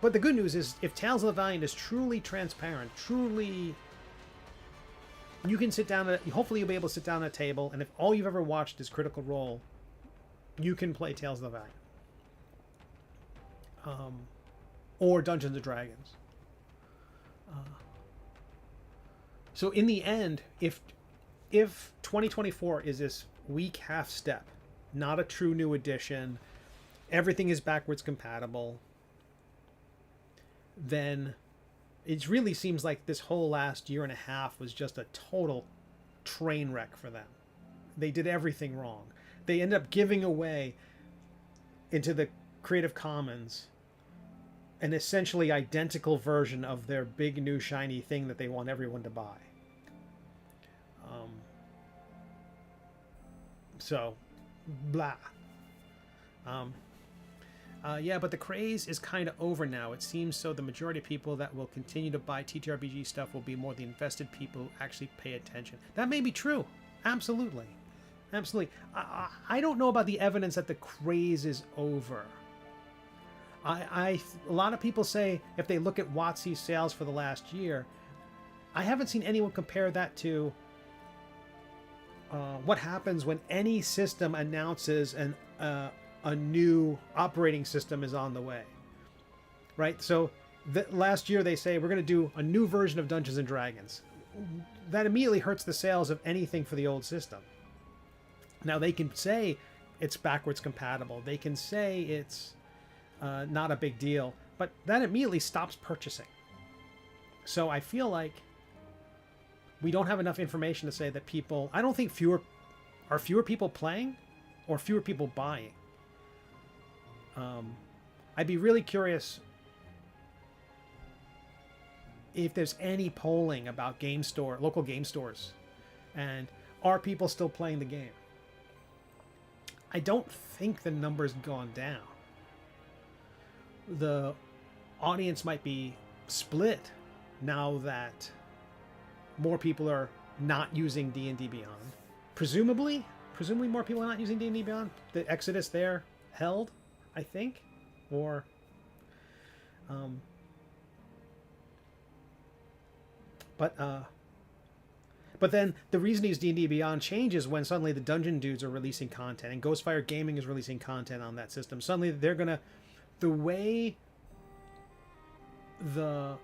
But the good news is, if Tales of the Valiant is truly transparent, truly, you can sit down. Hopefully, you'll be able to sit down at a table, and if all you've ever watched is Critical Role, you can play Tales of the Valiant, or Dungeons and Dragons. So in the end, if 2024 is this weak half step, not a true new edition, everything is backwards compatible, then it really seems like this whole last year and a half was just a total train wreck for them. They did everything wrong. They ended up giving away into the Creative Commons an essentially identical version of their big new shiny thing that they want everyone to buy. So, blah. Yeah, but the craze is kind of over now. It seems so the majority of people that will continue to buy TTRPG stuff will be more the invested people who actually pay attention. That may be true. Absolutely. Absolutely. I don't know about the evidence that the craze is over. A lot of people say if they look at WotC's sales for the last year, I haven't seen anyone compare that to what happens when any system announces a new operating system is on the way, right? So last year they say we're going to do a new version of Dungeons and Dragons. That immediately hurts the sales of anything for the old system. Now they can say it's backwards compatible. They can say it's not a big deal, but that immediately stops purchasing. So I feel like we don't have enough information to say that people. I don't think fewer people playing, or fewer people buying. I'd be really curious if there's any polling about local game stores, and are people still playing the game? I don't think the number's gone down. The audience might be split now that more people are not using D&D Beyond. Presumably more people are not using D&D Beyond. The exodus there held, I think, or but But then the reason these D&D Beyond changes when suddenly the Dungeon Dudes are releasing content and Ghostfire Gaming is releasing content on that system. Suddenly they're gonna, the way the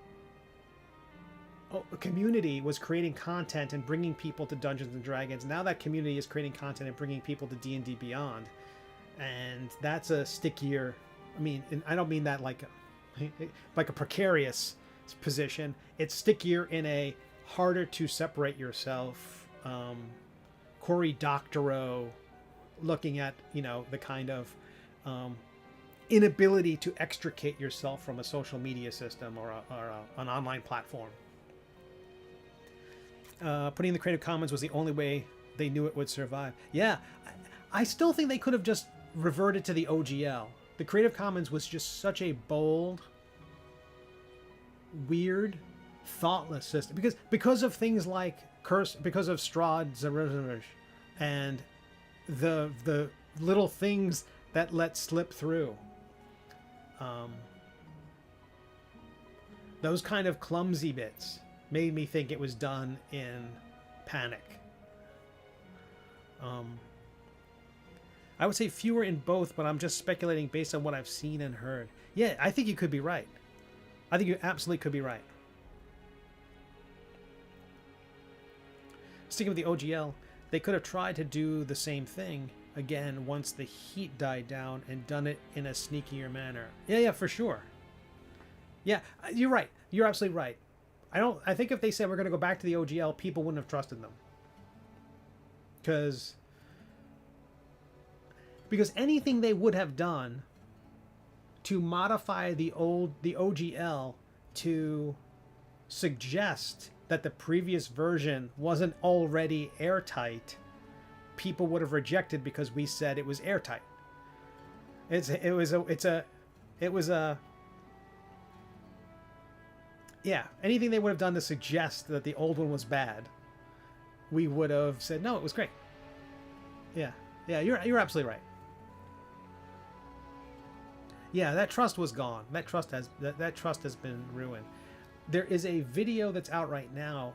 community was creating content and bringing people to Dungeons and Dragons, now that community is creating content and bringing people to D&D Beyond, and that's a stickier. I mean, and I don't mean that like a precarious position. It's stickier in a harder to separate yourself. Cory Doctorow looking at, you know, the kind of inability to extricate yourself from a social media system or an online platform. Putting in the Creative Commons was the only way they knew it would survive. Yeah, I still think they could have just reverted to the OGL. The Creative Commons was just such a bold, weird, thoughtless system because of things like because of Strahd and the little things that let slip through. Those kind of clumsy bits made me think it was done in panic. I would say fewer in both, but I'm just speculating based on what I've seen and heard. Yeah, I think you could be right. I think you absolutely could be right. Sticking with the OGL, they could have tried to do the same thing again once the heat died down and done it in a sneakier manner. Yeah, for sure. Yeah, you're right. You're absolutely right. I think if they said we're going to go back to the OGL, people wouldn't have trusted them. Because anything they would have done to modify the OGL to suggest that the previous version wasn't already airtight, people would have rejected because we said it was airtight. Yeah, anything they would have done to suggest that the old one was bad, we would have said no, it was great. Yeah, you're absolutely right. Yeah, that trust was gone. That trust has been ruined. There is a video that's out right now.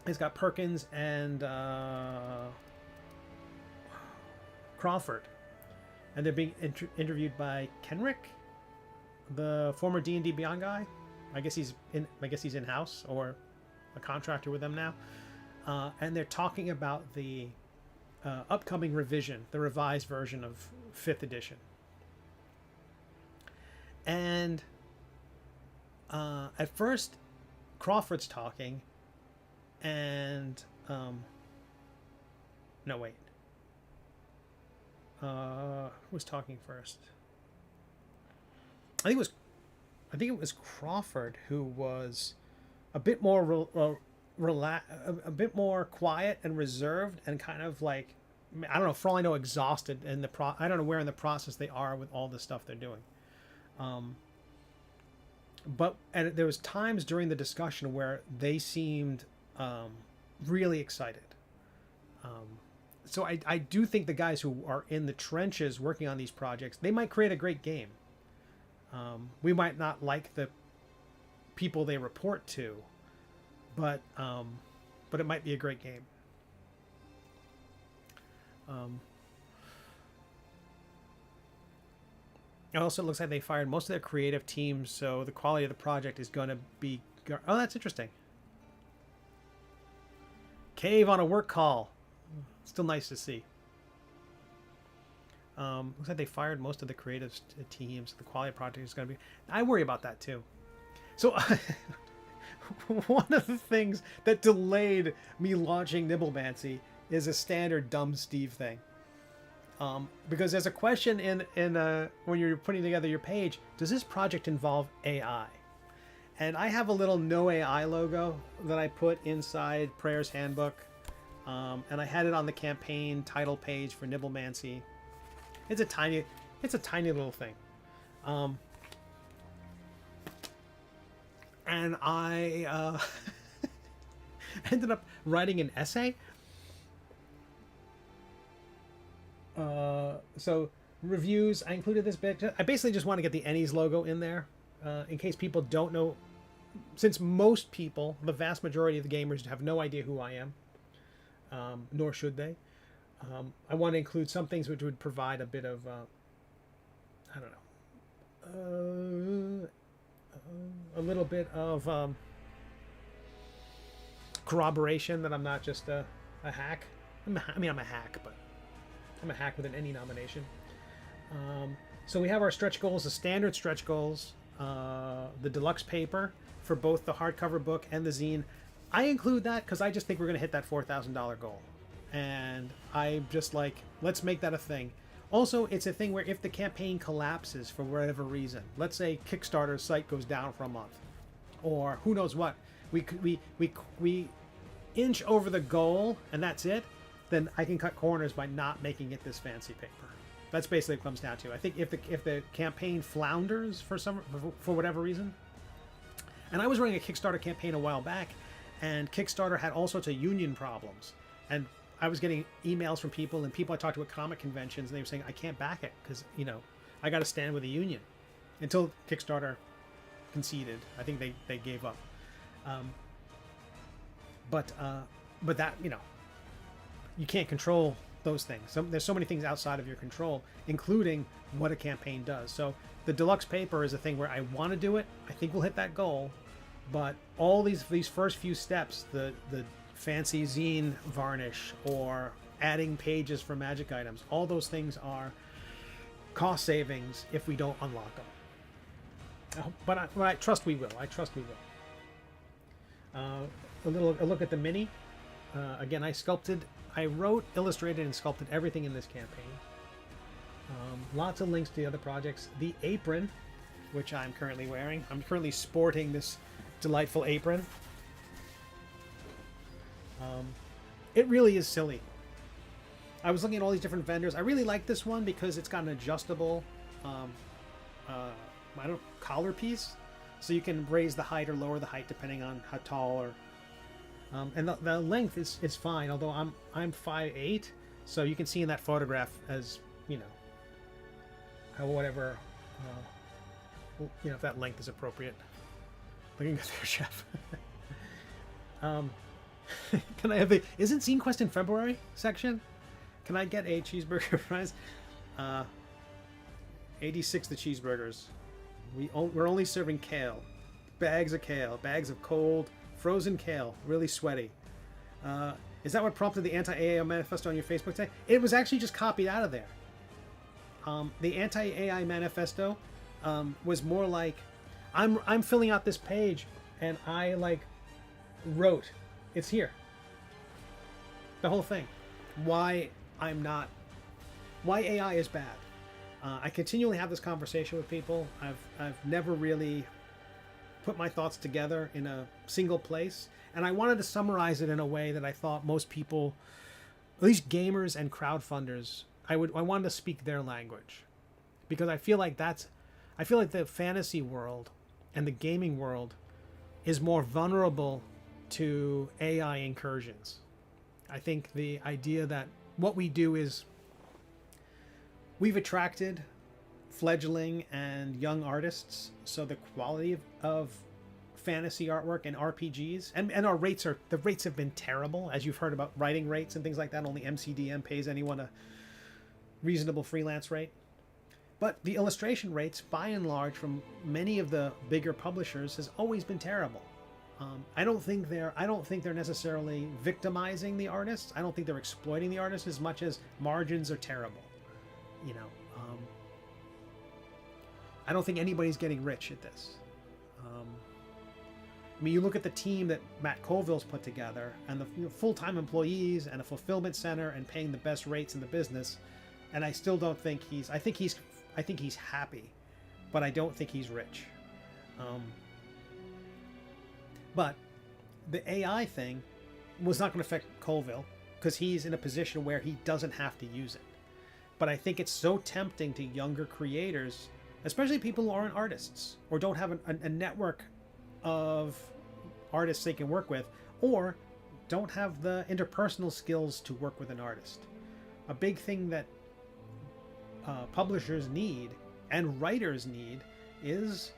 It's got Perkins and Crawford, and they're being interviewed by Kenrick, the former D&D Beyond guy. I guess he's in house or a contractor with them now, and they're talking about the upcoming revision, the revised version of 5th edition. And at first, Crawford's talking, and no, wait. Who was talking first? I think it was Crawford who was a bit more a bit more quiet and reserved and kind of like, I don't know, for all I know, exhausted. And I don't know where in the process they are with all the stuff they're doing. But there was times during the discussion where they seemed really excited. So I do think the guys who are in the trenches working on these projects, they might create a great game. We might not like the people they report to, but it might be a great game. It also looks like they fired most of their creative teams, so the quality of the project is going to be... Oh, that's interesting. Cave on a work call. Still nice to see. Looks like they fired most of the creative teams. The quality of the project is going to be... I worry about that, too. So, one of the things that delayed me launching Nibblemancy is a standard dumb Steve thing. Because there's a question in when you're putting together your page, does this project involve AI? And I have a little no AI logo that I put inside Prayer's Handbook. And I had it on the campaign title page for Nibblemancy. It's a tiny little thing. And I ended up writing an essay. So reviews, I included this bit. I basically just want to get the Ennies logo in there, in case people don't know since most people, the vast majority of the gamers, have no idea who I am, nor should they. I want to include some things which would provide a bit of, I don't know, a little bit of corroboration that I'm not just a hack. I'm a hack, but I'm a hack with an any nomination. So we have our stretch goals, the standard stretch goals, the deluxe paper for both the hardcover book and the zine. I include that because I just think we're going to hit that $4,000 goal. And I'm just like, let's make that a thing. Also, it's a thing where if the campaign collapses for whatever reason, let's say Kickstarter's site goes down for a month, or who knows what, we inch over the goal and that's it, then I can cut corners by not making it this fancy paper. That's basically what it comes down to. I think if the campaign flounders for whatever reason, and I was running a Kickstarter campaign a while back, and Kickstarter had all sorts of union problems, and I was getting emails from people and people I talked to at comic conventions, and they were saying I can't back it because I got to stand with the union. Until Kickstarter conceded, I think they gave up. But that you can't control those things. There's so many things outside of your control, including what a campaign does. So the deluxe paper is a thing where I want to do it. I think we'll hit that goal, but all these first few steps, the fancy zine varnish or adding pages for magic items, all those things are cost savings if we don't unlock them. But I trust we will. A look at the mini. Again, I wrote, illustrated, and sculpted everything in this campaign. Lots of links to the other projects. The apron, which I'm currently wearing. I'm currently sporting this delightful apron. It really is silly. I was looking at all these different vendors. I really like this one because it's got an adjustable collar piece, so you can raise the height or lower the height depending on how tall or and the length is fine. Although I'm 5'8", so you can see in that photograph as whatever if that length is appropriate. Looking at their chef. Can I have isn't Scene Quest in February section? Can I get a cheeseburger fries? 86 the cheeseburgers. We're only serving kale. Bags of kale. Bags of cold, frozen kale. Really sweaty. Is that what prompted the anti-AI manifesto on your Facebook today? It was actually just copied out of there. The anti-AI manifesto was more like, I'm filling out this page and I wrote, it's here. The whole thing. Why AI is bad. I continually have this conversation with people. I've never really put my thoughts together in a single place, and I wanted to summarize it in a way that I thought most people, at least gamers and crowdfunders, I wanted to speak their language, because I feel like the fantasy world and the gaming world is more vulnerable to AI incursions. I think the idea that what we do is we've attracted fledgling and young artists, so the quality of fantasy artwork and RPGs and the rates have been terrible, as you've heard about writing rates and things like that. Only MCDM pays anyone a reasonable freelance rate. But the illustration rates, by and large, from many of the bigger publishers, has always been terrible. I don't think they're necessarily victimizing the artists. I don't think they're exploiting the artists as much as margins are terrible. I don't think anybody's getting rich at this. You look at the team that Matt Colville's put together, and the full-time employees, and a fulfillment center, and paying the best rates in the business, and I still don't think I think he's happy, but I don't think he's rich. But the AI thing was not going to affect Colville because he's in a position where he doesn't have to use it. But I think it's so tempting to younger creators, especially people who aren't artists or don't have a network of artists they can work with, or don't have the interpersonal skills to work with an artist. A big thing that publishers need and writers need is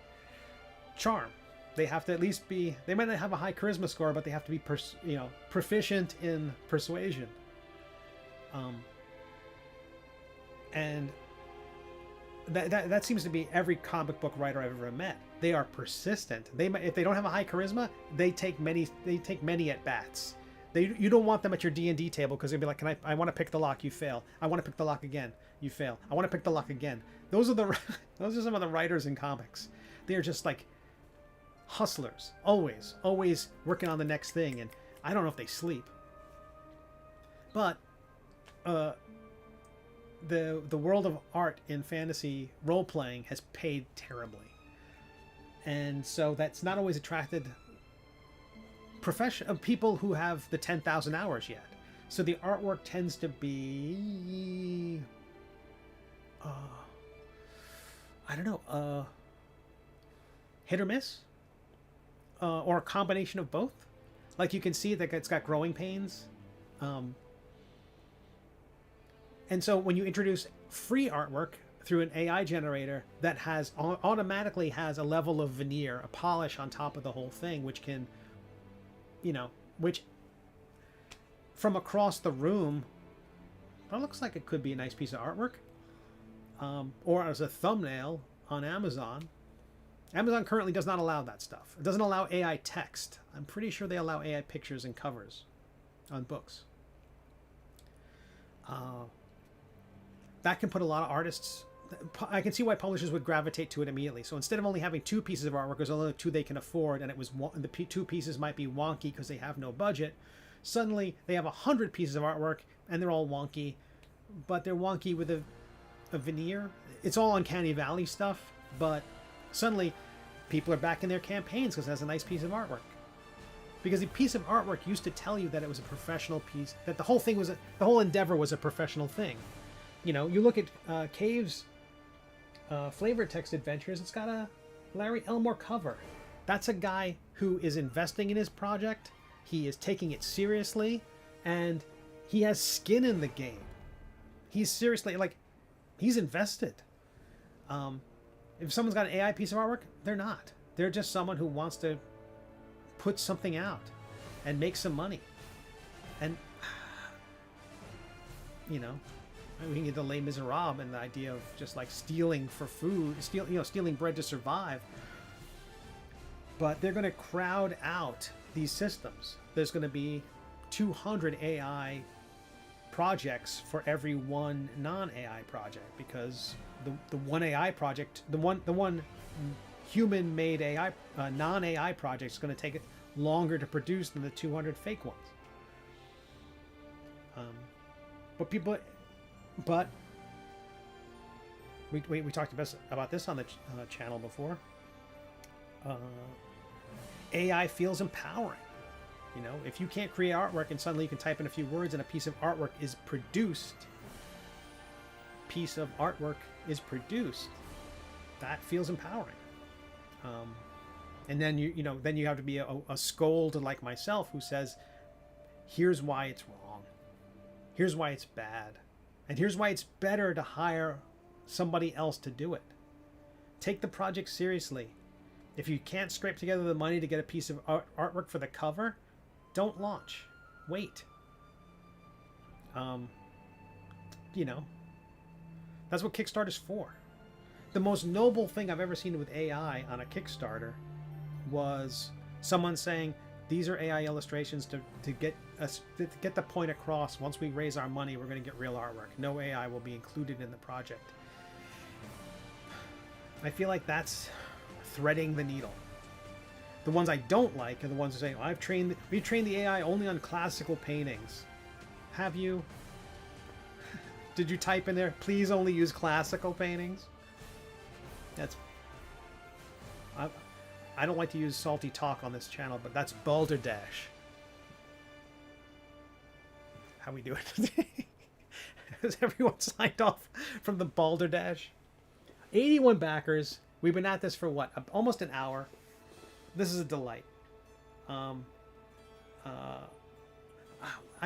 charm. They have to at least be, they might not have a high charisma score, but they have to be, proficient in persuasion. And that seems to be every comic book writer I've ever met. They are persistent. If they don't have a high charisma, they take many at bats. You don't want them at your D&D table because they'll be like, I want to pick the lock, you fail. I want to pick the lock again, you fail. I want to pick the lock again. Those are some of the writers in comics. They are just like hustlers, always working on the next thing, and I don't know if they sleep. But the world of art in fantasy role playing has paid terribly, and so that's not always attracted people who have the 10,000 hours yet. So the artwork tends to be I don't know, hit or miss, or a combination of both. Like you can see that it's got growing pains. And so when you introduce free artwork through an AI generator that automatically has a level of veneer, a polish on top of the whole thing, which can, which from across the room, that looks like it could be a nice piece of artwork. Or as a thumbnail on Amazon. Amazon currently does not allow that stuff. It doesn't allow AI text. I'm pretty sure they allow AI pictures and covers on books. That can put a lot of artists... I can see why publishers would gravitate to it immediately. So instead of only having 2 pieces of artwork, there's only 2 they can afford, and the 2 pieces might be wonky because they have no budget. Suddenly, they have 100 pieces of artwork, and they're all wonky, but they're wonky with a veneer. It's all Uncanny Valley stuff, but suddenly people are back in their campaigns because it has a nice piece of artwork. Because the piece of artwork used to tell you that it was a professional piece, that the whole endeavor was a professional thing. You look at Cave's flavor text adventures, it's got a Larry Elmore cover. That's a guy who is investing in his project. He is taking it seriously, and he has skin in the game. He's seriously, he's invested. If someone's got an AI piece of artwork, they're not. They're just someone who wants to put something out and make some money. And, we can get the Les Miserables and the idea of just stealing for food, stealing bread to survive. But they're going to crowd out these systems. There's going to be 200 AI projects for every one non-AI project, because the one AI project, the one human-made AI non-AI project is going to take it longer to produce than the 200 fake ones. But we talked about this on the channel before. AI feels empowering. If you can't create artwork and suddenly you can type in a few words and a piece of artwork is produced, that feels empowering. And then you have to be a scold like myself who says, here's why it's wrong, here's why it's bad, and here's why it's better to hire somebody else to do it. Take the project seriously. If you can't scrape together the money to get a piece of artwork for the cover, don't launch. Wait. That's what Kickstarter's for. The most noble thing I've ever seen with AI on a Kickstarter was someone saying, these are AI illustrations to get the point across. Once we raise our money, we're going to get real artwork. No AI will be included in the project. I feel like that's threading the needle. The ones I don't like are the ones who say, we've trained the AI only on classical paintings. Have you? Did you type in there, please only use classical paintings? I don't like to use salty talk on this channel, but that's balderdash. How we doing today? Has everyone signed off from the balderdash? 81 backers. We've been at this for what? Almost an hour. This is a delight. I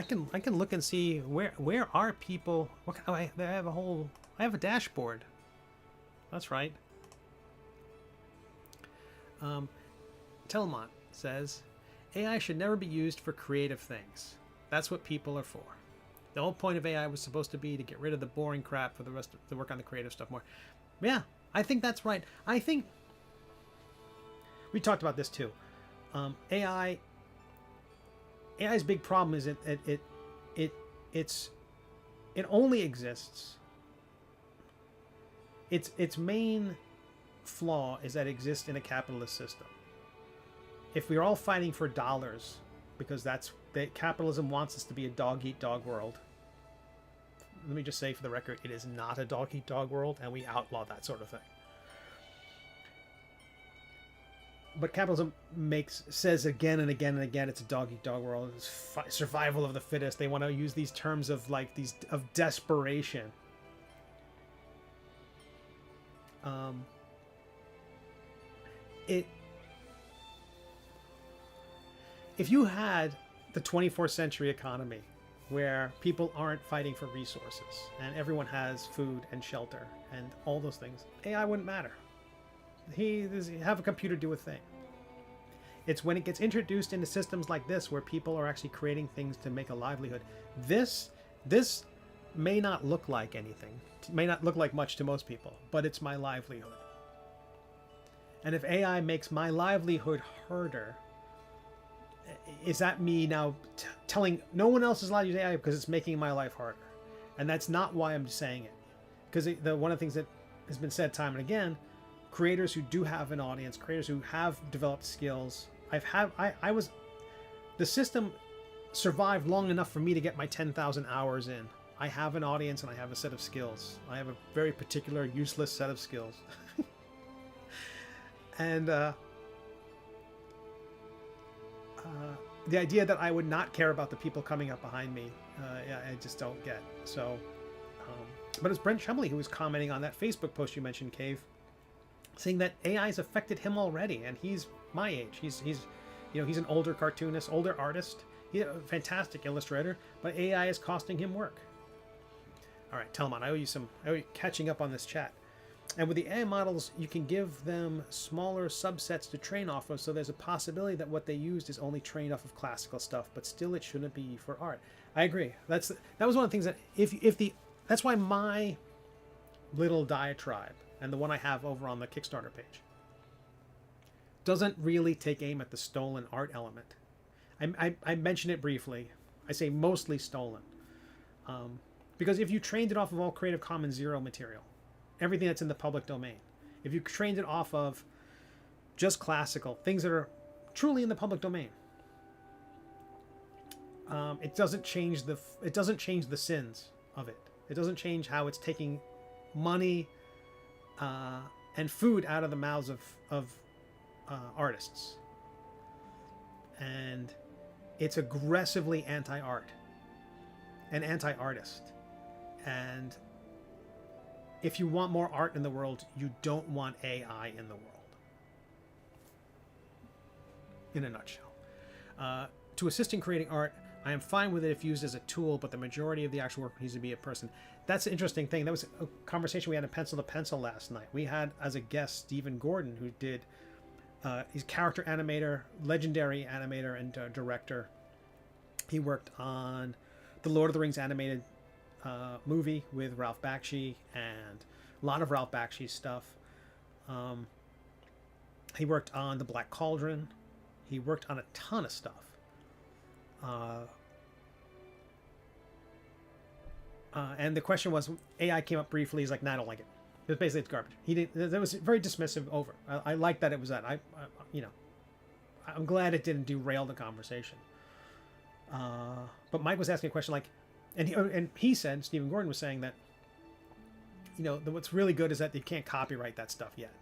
can look and see where are people. I have a dashboard. That's right. Telmont says, AI should never be used for creative things. That's what people are for. The whole point of AI was supposed to be to get rid of the boring crap for the rest of to work on the creative stuff more. Yeah, I think that's right. I think we talked about this too. AI's big problem is it only exists. Its main flaw is that it exists in a capitalist system. If we're all fighting for dollars, because capitalism wants us to be a dog-eat-dog world. Let me just say for the record, it is not a dog-eat-dog world, and we outlaw that sort of thing. But capitalism says again and again and again, it's a dog-eat-dog world. It's survival of the fittest. They want to use these terms of of desperation. If you had the 24th century economy where people aren't fighting for resources and everyone has food and shelter and all those things, AI wouldn't matter. Have a computer do a thing. It's when it gets introduced into systems like this where people are actually creating things to make a livelihood. This may not look like anything, may not look like much to most people, but it's my livelihood. And if AI makes my livelihood harder, is that me now telling no one else is allowed to use AI because it's making my life harder? And that's not why I'm saying it. Because one of the things that has been said time and again, creators who do have an audience, creators who have developed skills, the system survived long enough for me to get my 10,000 hours in. I have an audience and I have a set of skills. I have a very particular, useless set of skills. And the idea that I would not care about the people coming up behind me, I just don't get. So, but it's Brent Chumley who was commenting on that Facebook post you mentioned, Cave, saying that AI has affected him already, and he's my age. He's an older cartoonist, older artist. He's a fantastic illustrator, but AI is costing him work. All right, Telmon, I owe you catching up on this chat. And with the AI models, you can give them smaller subsets to train off of, so there's a possibility that what they used is only trained off of classical stuff, but still it shouldn't be for art. I agree. That was one of the things that that's why my little diatribe, and the one I have over on the Kickstarter page, doesn't really take aim at the stolen art element. I mention it briefly. I say mostly stolen. Because if you trained it off of all Creative Commons Zero material, everything that's in the public domain, if you trained it off of just classical, things that are truly in the public domain, it doesn't change the sins of it. It doesn't change how it's taking money and food out of the mouths of artists. And it's aggressively anti-art and anti-artist. And if you want more art in the world, you don't want AI in the world. In a nutshell. To assist in creating art, I am fine with it if used as a tool, but the majority of the actual work needs to be a person. That's an interesting thing. That was a conversation we had in Pencil to Pencil last night. We had as a guest Stephen Gordon, who did he's character animator, legendary animator and director. He worked on the Lord of the Rings animated movie with Ralph Bakshi and a lot of Ralph Bakshi's stuff. He worked on The Black Cauldron. He worked on a ton of stuff. And the question was, AI came up briefly. He's like, "Nah, I don't like it. It's basically it's garbage." He didn't. That was very dismissive. Over. I like that it was that. I'm glad it didn't derail the conversation. But Mike was asking a question like, and he said, Stephen Gordon was saying that, what's really good is that you can't copyright that stuff yet.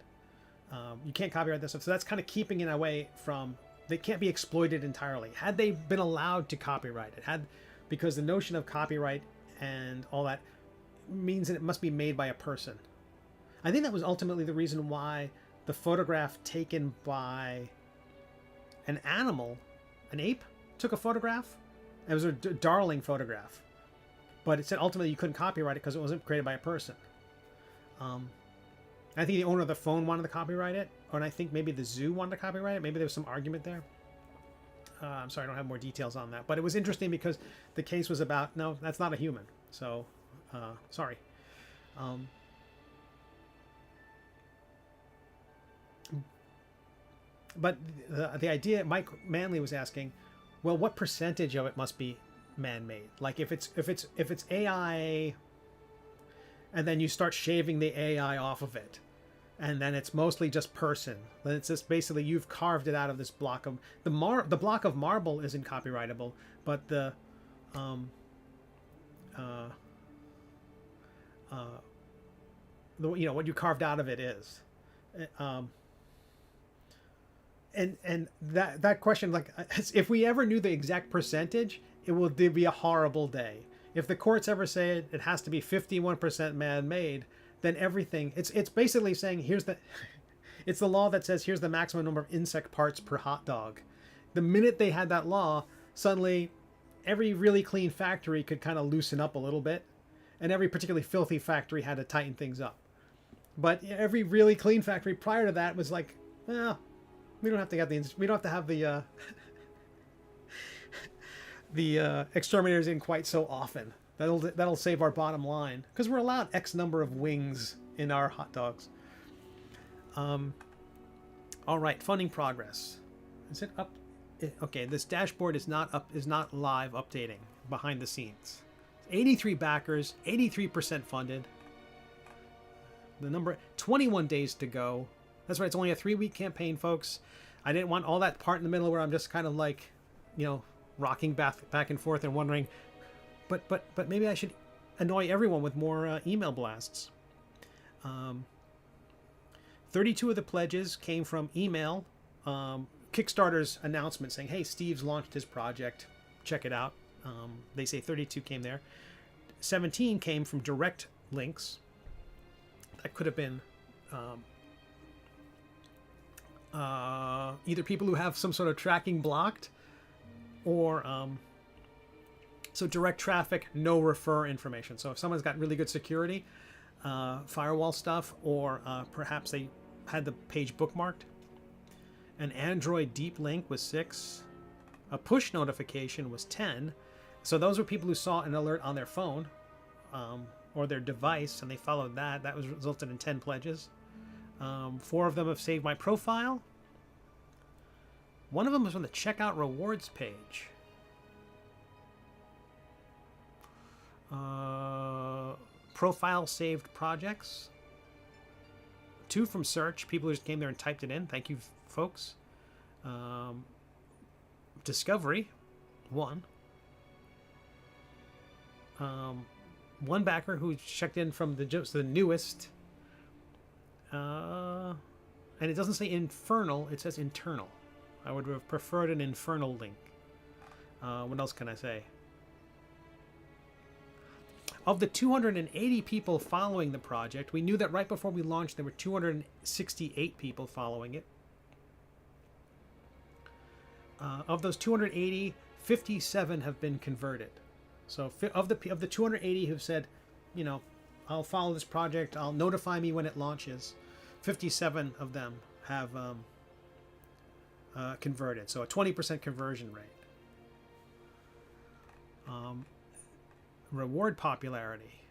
You can't copyright that stuff, so that's kind of keeping it away from. They can't be exploited entirely. Had they been allowed to copyright it, because the notion of copyright and all that means that it must be made by a person. I think that was ultimately the reason why the photograph taken by an animal, an ape, took a photograph. It was a darling photograph, but it said ultimately you couldn't copyright it because it wasn't created by a person. I think the owner of the phone wanted to copyright it. and I think maybe the zoo wanted to copyright it. Maybe there was some argument there. I'm sorry, I don't have more details on that. But it was interesting because the case was about, no, that's not a human. So, sorry. But the idea, Mike Manley was asking, well, what percentage of it must be man-made? Like if it's AI, and then you start shaving the AI off of it, and then it's mostly just person. Then it's just basically you've carved it out of this block of the block of marble isn't copyrightable, but the what you carved out of it is. And that question, like, if we ever knew the exact percentage, it'd be a horrible day. If the courts ever say it has to be 51% man-made, then everything, it's basically saying it's the law that says here's the maximum number of insect parts per hot dog. The minute they had that law, suddenly every really clean factory could kind of loosen up a little bit, and every particularly filthy factory had to tighten things up. But every really clean factory prior to that was like, well, we don't have to have the exterminators in quite so often. That'll save our bottom line because we're allowed X number of wings in our hot dogs. All right, funding progress. Is it up? Okay, this dashboard is not live updating behind the scenes. 83 backers, 83% funded. The number 21 days to go. That's right, it's only a 3-week campaign, folks. I didn't want all that part in the middle where I'm just kind of like, rocking back and forth and wondering, but maybe I should annoy everyone with more email blasts. 32 of the pledges came from email. Kickstarter's announcement saying, hey, Steve's launched his project. Check it out. They say 32 came there. 17 came from direct links. That could have been either people who have some sort of tracking blocked, or so direct traffic, no refer information. So if someone's got really good security, firewall stuff, or perhaps they had the page bookmarked. An Android deep link was 6. A push notification was 10. So those were people who saw an alert on their phone or their device, and they followed that. That resulted in 10 pledges. 4 of them have saved my profile. One of them was on the checkout rewards page. Profile saved projects. 2 from search. People who just came there and typed it in. Thank you, folks. Discovery. 1. One backer who checked in from the newest. And it doesn't say infernal, it says internal. I would have preferred an infernal link. What else can I say? Of the 280 people following the project, we knew that right before we launched there were 268 people following it. Of those 280, 57 have been converted. So of the 280 who've said, I'll follow this project, I'll notify me when it launches, 57 of them have converted. So a 20% conversion rate. Reward popularity.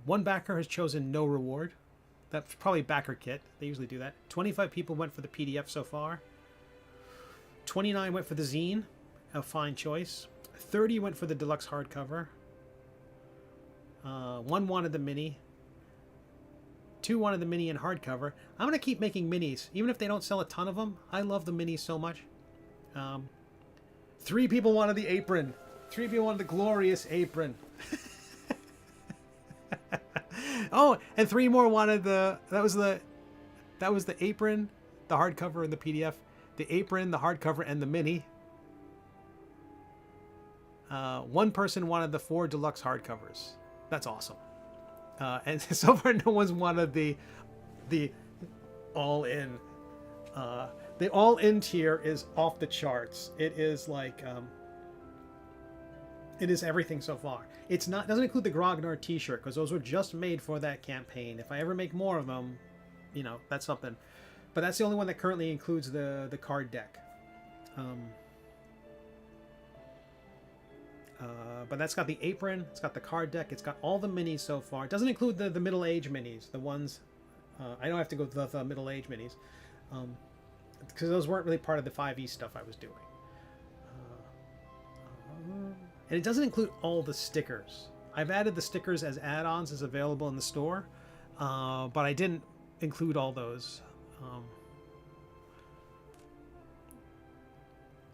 One backer has chosen no reward. That's probably backer kit. They usually do that. 25 people went for the PDF so far. 29 went for the zine, a fine choice. 30 went for the deluxe hardcover. 1 wanted the mini. 2 wanted the mini and hardcover. I'm going to keep making minis, even if they don't sell a ton of them. I love the minis so much. 3 people wanted the apron. 3 people wanted the glorious apron. Oh, and 3 more wanted that was the apron, the hardcover, and the PDF. The apron, the hardcover, and the mini. 1 person wanted the 4 deluxe hardcovers. That's awesome. And so far, no one's wanted the all-in. The all-in tier is off the charts. It is like it is everything so far. It's not doesn't include the Grognard T-shirt because those were just made for that campaign. If I ever make more of them, you know, that's something. But that's the only one that currently includes the card deck. But that's got the apron, it's got the card deck, it's got all the minis so far. It doesn't include the middle-age minis, the ones... I don't have to go with the middle-age minis. Because those weren't really part of the 5e stuff I was doing. And it doesn't include all the stickers. I've added the stickers as add-ons as available in the store. But I didn't include all those.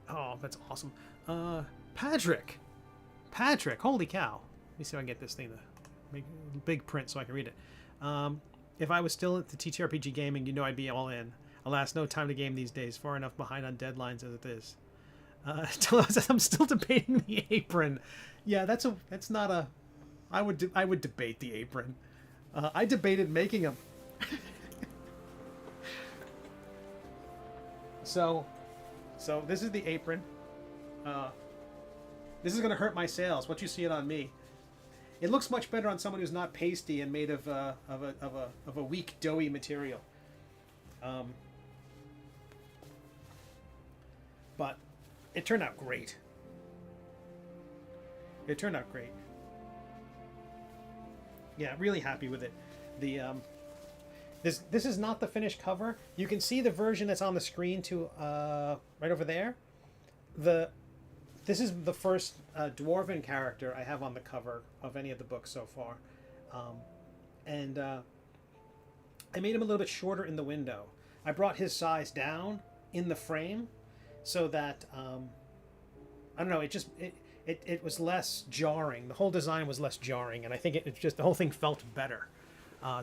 Oh, that's awesome. Patrick, holy cow. Let me see if I can get this thing to make big print so I can read it. If I was still into TTRPG gaming, you know I'd be all in. Alas, no time to game these days. Far enough behind on deadlines as it is. I'm still debating the apron. Yeah, that's not a... I would debate the apron. I debated making them. So this is the apron. This is going to hurt my sales. Once you see it on me, it looks much better on someone who's not pasty and made of a weak doughy material. But it turned out great. It turned out great. Yeah, really happy with it. The this is not the finished cover. You can see the version that's on the screen to right over there. This is the first dwarven character I have on the cover of any of the books so far, and I made him a little bit shorter in the window. I brought his size down in the frame so that I don't know. It was less jarring. The whole design was less jarring, and I think it just the whole thing felt better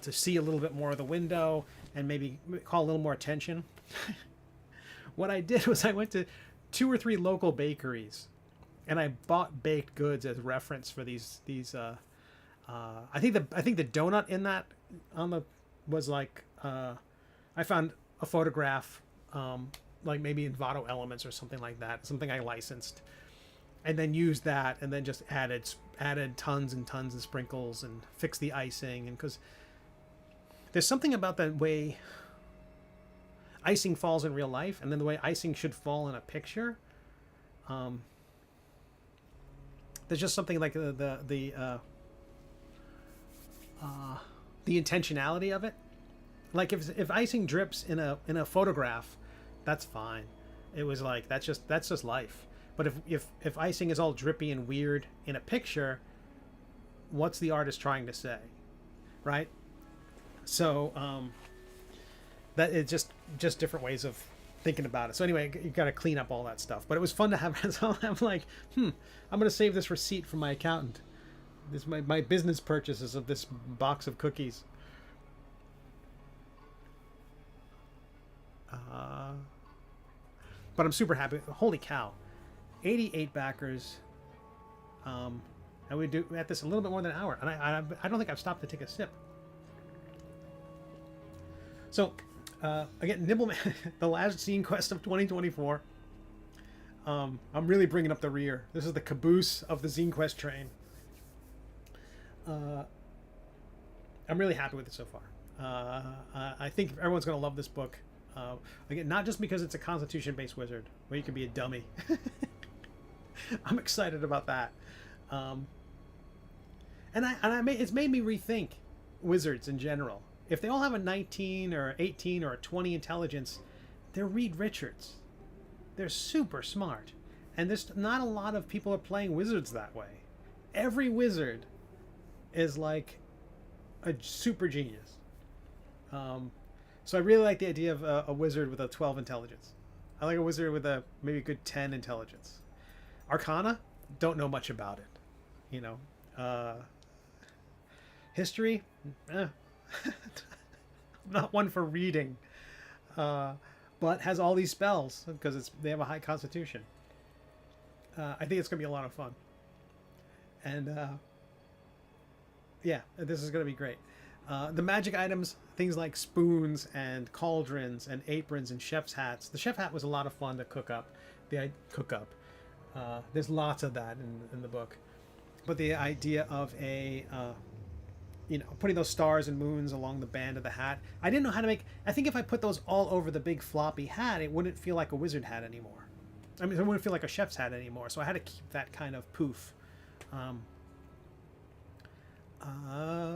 to see a little bit more of the window and maybe call a little more attention. What I did was I went to 2 or 3 local bakeries, and I bought baked goods as reference for these. I think the donut in that was like I found a photograph like maybe in Vado Elements or something like that, something I licensed. And then used that, and then just added tons and tons of sprinkles and fixed the icing. And because there's something about the way icing falls in real life, and then the way icing should fall in a picture. There's just something like the intentionality of it. Like if icing drips in a photograph, that's fine. It was like that's just life. But if icing is all drippy and weird in a picture, what's the artist trying to say, right? So that it's just different ways of thinking about it. So anyway, you got to clean up all that stuff. But it was fun to have. So I'm like, I'm going to save this receipt from my accountant. This my business purchases of this box of cookies. But I'm super happy. Holy cow. 88 backers, and we do at this a little bit more than an hour, and I don't think I've stopped to take a sip. So again, Nibbleman, the last zine quest of 2024. I'm really bringing up the rear. This is the caboose of the zine quest train. I'm really happy with it so far. I think everyone's going to love this book. Again, not just because it's a Constitution-based wizard where you can be a dummy. I'm excited about that, it's made me rethink wizards in general. If they all have a 19 or 18 or a 20 intelligence, they're Reed Richards. They're super smart, and there's not a lot of people are playing wizards that way. Every wizard is like a super genius. So I really like the idea of a wizard with a 12 intelligence. I like a wizard with a maybe a good 10 intelligence. Arcana, don't know much about it, you know. History, not one for reading, but has all these spells because they have a high constitution. I think it's gonna be a lot of fun, and yeah, this is gonna be great. The magic items, things like spoons and cauldrons and aprons and chef's hats. The chef hat was a lot of fun to cook up. There's lots of that in the book. But the idea of a you know, putting those stars and moons along the band of the hat. I didn't know how to make. I think if I put those all over the big floppy hat, it wouldn't feel like a wizard hat anymore. I mean, it wouldn't feel like a chef's hat anymore. So I had to keep that kind of poof.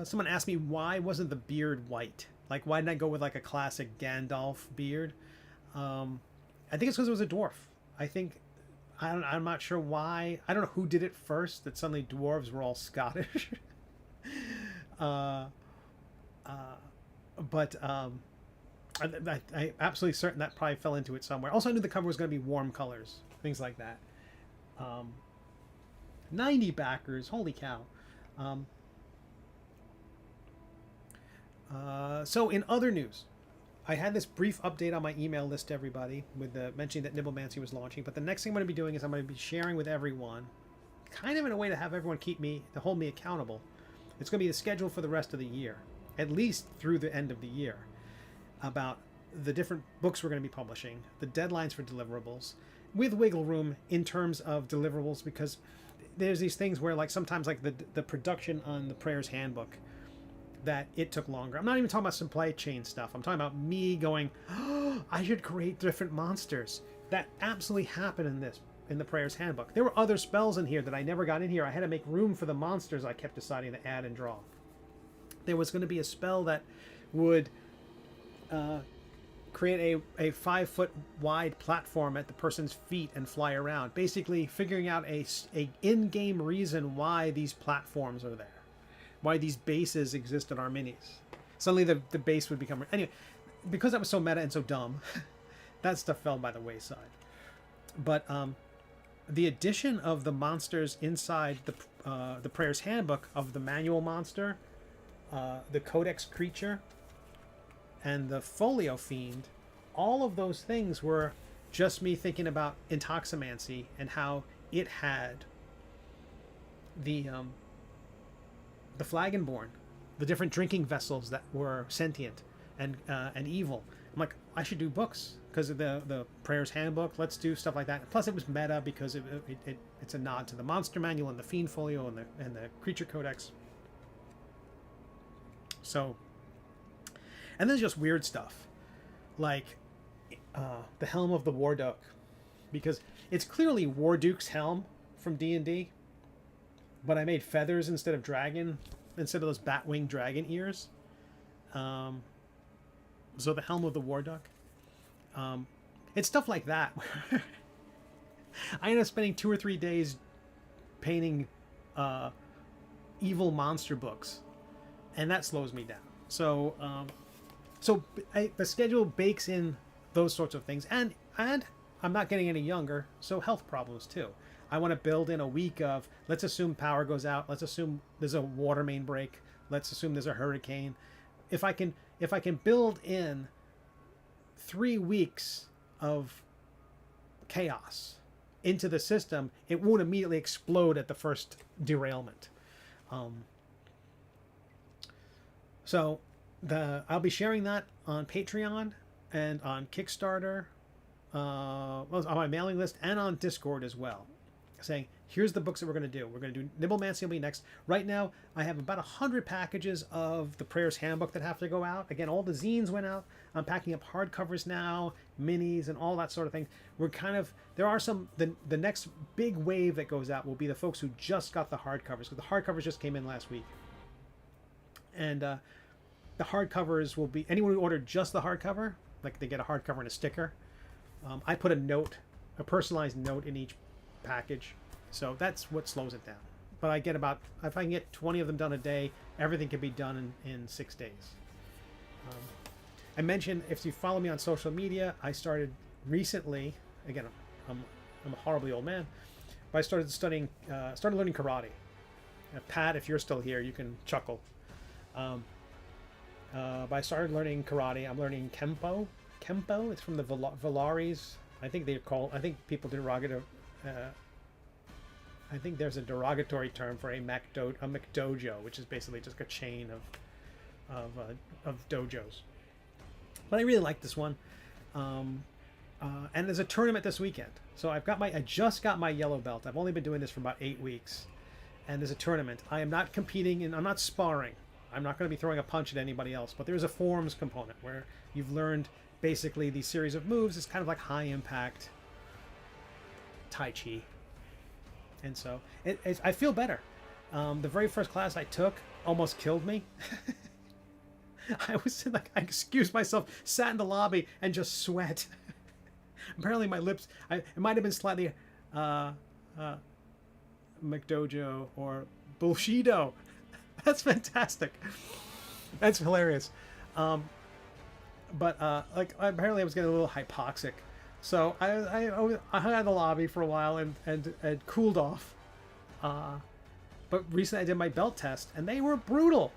Someone asked me why wasn't the beard white? Like, why didn't I go with like a classic Gandalf beard? I think it's because it was a dwarf. I think I'm not sure why. I don't know who did it first. That suddenly dwarves were all Scottish. But I absolutely certain that probably fell into it somewhere. Also, I knew the cover was going to be warm colors, things like that. 90 backers, holy cow. So in other news, I had this brief update on my email list to everybody with the mentioning that Nibblemancy was launching. But the next thing I'm going to be doing is I'm going to be sharing with everyone, kind of in a way to have everyone to hold me accountable. It's going to be the schedule for the rest of the year, at least through the end of the year, about the different books we're going to be publishing, the deadlines for deliverables, with wiggle room in terms of deliverables, because there's these things where, like, sometimes, like, the production on the Prayer's Handbook, that it took longer. I'm not even talking about supply chain stuff. I'm talking about me going, oh, I should create different monsters. That absolutely happened in the Prayer's Handbook. There were other spells in here that I never got in here. I had to make room for the monsters I kept deciding to add and draw. There was going to be a spell that would create a 5-foot wide platform at the person's feet and fly around, basically figuring out a in-game reason why these platforms are there, why these bases exist in our minis. Suddenly the base would become... Anyway, because that was so meta and so dumb, that stuff fell by the wayside. But the addition of the monsters inside the Prayer's Handbook, of the manual monster, the Codex creature, and the Folio Fiend, all of those things were just me thinking about Intoximancy and how it had the Flagonborn, the different drinking vessels that were sentient and evil. I'm like, I should do books because of the Prayer's Handbook. Let's do stuff like that. Plus, it was meta because it's a nod to the Monster Manual and the Fiend Folio and the Creature Codex. So, and then just weird stuff like the Helm of the Warduke, because it's clearly Warduke's helm from D&D, but I made feathers instead of those bat-winged dragon ears. So the Helm of the Warduke. It's stuff like that. I ended up spending 2 or 3 days painting evil monster books, and that slows me down. So the schedule bakes in those sorts of things, and I'm not getting any younger, so health problems too. I want to build in a week of, let's assume power goes out, let's assume there's a water main break, let's assume there's a hurricane. If I can build in 3 weeks of chaos into the system, it won't immediately explode at the first derailment. So I'll be sharing that on Patreon and on Kickstarter, on my mailing list, and on Discord as well, saying, here's the books that we're going to do. We're going to do Nibblemancy will be next. Right now, I have about 100 packages of the Prayer's Handbook that have to go out. Again, all the zines went out. I'm packing up hardcovers now, minis, and all that sort of thing. There are some, the next big wave that goes out will be the folks who just got the hardcovers, because the hardcovers just came in last week. And the hardcovers will be, anyone who ordered just the hardcover, like they get a hardcover and a sticker. I put a personalized note in each package. So that's what slows it down. But if I can get 20 of them done a day, everything can be done in 6 days. I mentioned, if you follow me on social media, I started recently, again, I'm a horribly old man, but I started learning karate. Pat, if you're still here, you can chuckle. But I started learning karate. I'm learning Kempo. Kempo, it's from the Valaris. I think people derogatory. I think there's a derogatory term for a McDojo, which is basically just a chain of dojos. But I really like this one, and there's a tournament this weekend. So I just got my yellow belt. I've only been doing this for about 8 weeks, and there's a tournament. I am not competing, and I'm not sparring. I'm not going to be throwing a punch at anybody else, but there's a forms component where you've learned basically these series of moves. It's kind of like high impact Tai Chi. And so I feel better. The very first class I took almost killed me. I was like, I excused myself, sat in the lobby, and just sweat. Apparently my lips, it might have been slightly McDojo or Bullshido. That's fantastic. That's hilarious. But like apparently I was getting a little hypoxic. So I hung out in the lobby for a while and cooled off. But recently I did my belt test, and they were brutal.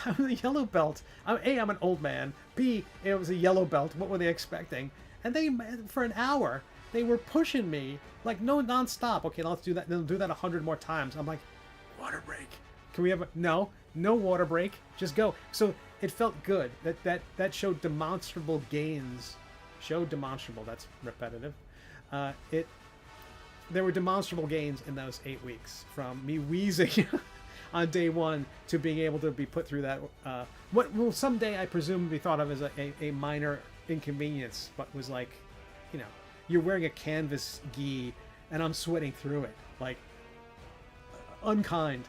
I was a yellow belt. A, I'm an old man. B, it was a yellow belt. What were they expecting? And they, for an hour, they were pushing me like no nonstop. Okay, let's do that. They'll do that 100 more times. I'm like, water break. Can we have a no water break? Just go. So it felt good. That showed demonstrable gains. Showed demonstrable. That's repetitive. There were demonstrable gains in those 8 weeks, from me wheezing on day one to being able to be put through that. What will someday I presume be thought of as a minor inconvenience, but was like, you know, you're wearing a canvas gi and I'm sweating through it. Like, unkind.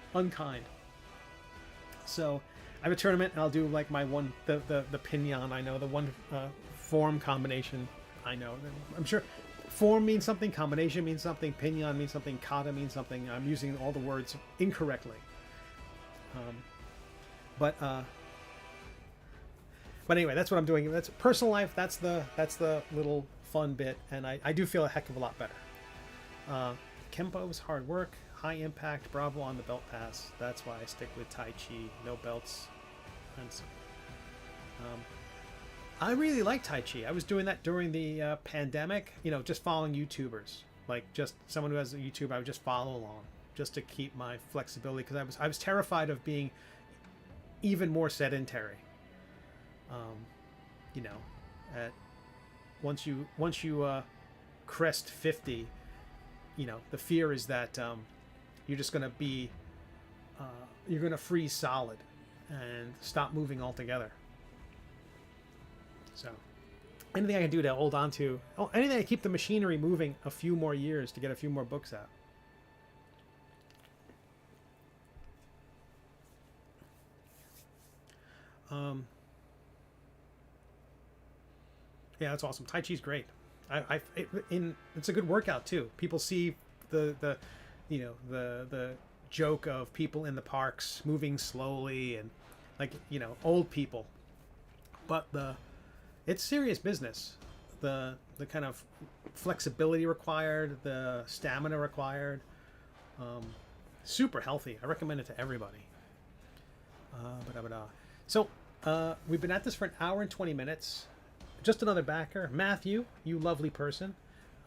So I have a tournament, and I'll do like my one, the pinyan I know, the one form combination I know. I'm sure form means something, combination means something, pinyan means something, kata means something. I'm using all the words incorrectly. But anyway, that's what I'm doing. That's personal life. That's the little fun bit, and I do feel a heck of a lot better. Kempo is hard work, high impact, bravo on the belt pass. That's why I stick with Tai Chi, no belts. And so, I really like Tai Chi. I was doing that during the pandemic, you know, just following YouTubers. Like just someone who has a YouTube, I would just follow along just to keep my flexibility, because I was terrified of being even more sedentary. You know, once you crest 50, you know, the fear is that you're just going to be you're going to freeze solid and stop moving altogether. So anything I can do to hold on to, anything to keep the machinery moving a few more years to get a few more books out. Yeah, that's awesome. Tai Chi's great. It's a good workout too. People see the joke of people in the parks moving slowly and like, you know, old people, but it's serious business. The kind of flexibility required, the stamina required, super healthy. I recommend it to everybody. So we've been at this for an hour and 20 minutes. Just another backer, Matthew, you lovely person.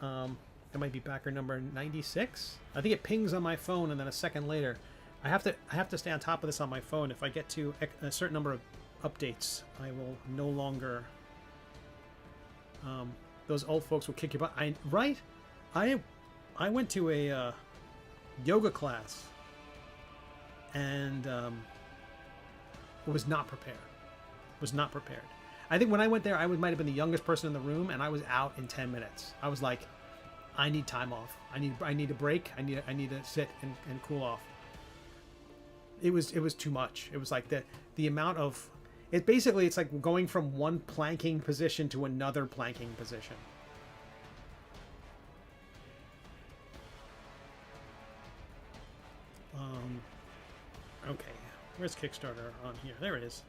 That might be backer number 96. I think it pings on my phone, and then a second later, I have to stay on top of this on my phone. If I get to a certain number of updates, I will no longer. Those old folks will kick your butt. I went to a yoga class and was not prepared. I think when I went there, I might have been the youngest person in the room, and I was out in 10 minutes. I was like, I need time off. I need a break. I need to sit and cool off. It was too much. It was like the amount of it's like going from one planking position to another planking position. Okay, where's Kickstarter on here? There it is.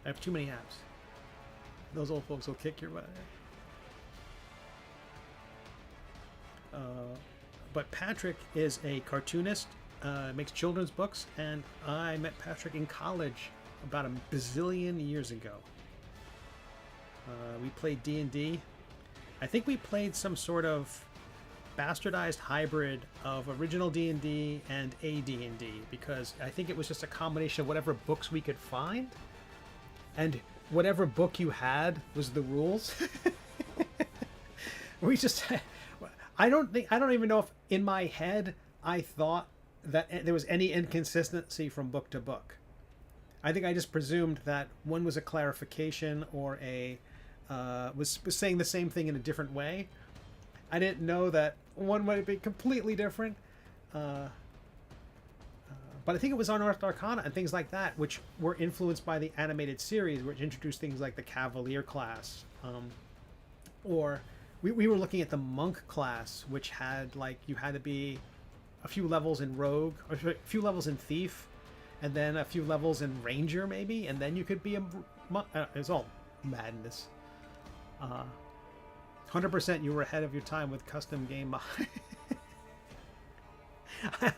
I have too many apps. Those old folks will kick your butt. But Patrick is a cartoonist, makes children's books, and I met Patrick in college about a bazillion years ago. We played D&D. I think we played some sort of bastardized hybrid of original D&D and AD&D, because I think it was just a combination of whatever books we could find, and whatever book you had was the rules. We just I don't even know if in my head I thought that there was any inconsistency from book to book. I think I just presumed that one was a clarification or a was saying the same thing in a different way. I didn't know that one might be completely different. But I think it was Unearthed Arcana and things like that, which were influenced by the animated series, which introduced things like the Cavalier class. Or we were looking at the Monk class, which had, like, you had to be a few levels in Rogue, or a few levels in Thief, and then a few levels in Ranger, maybe, and then you could be a monk. It's all madness. 100% you were ahead of your time with custom game mod. I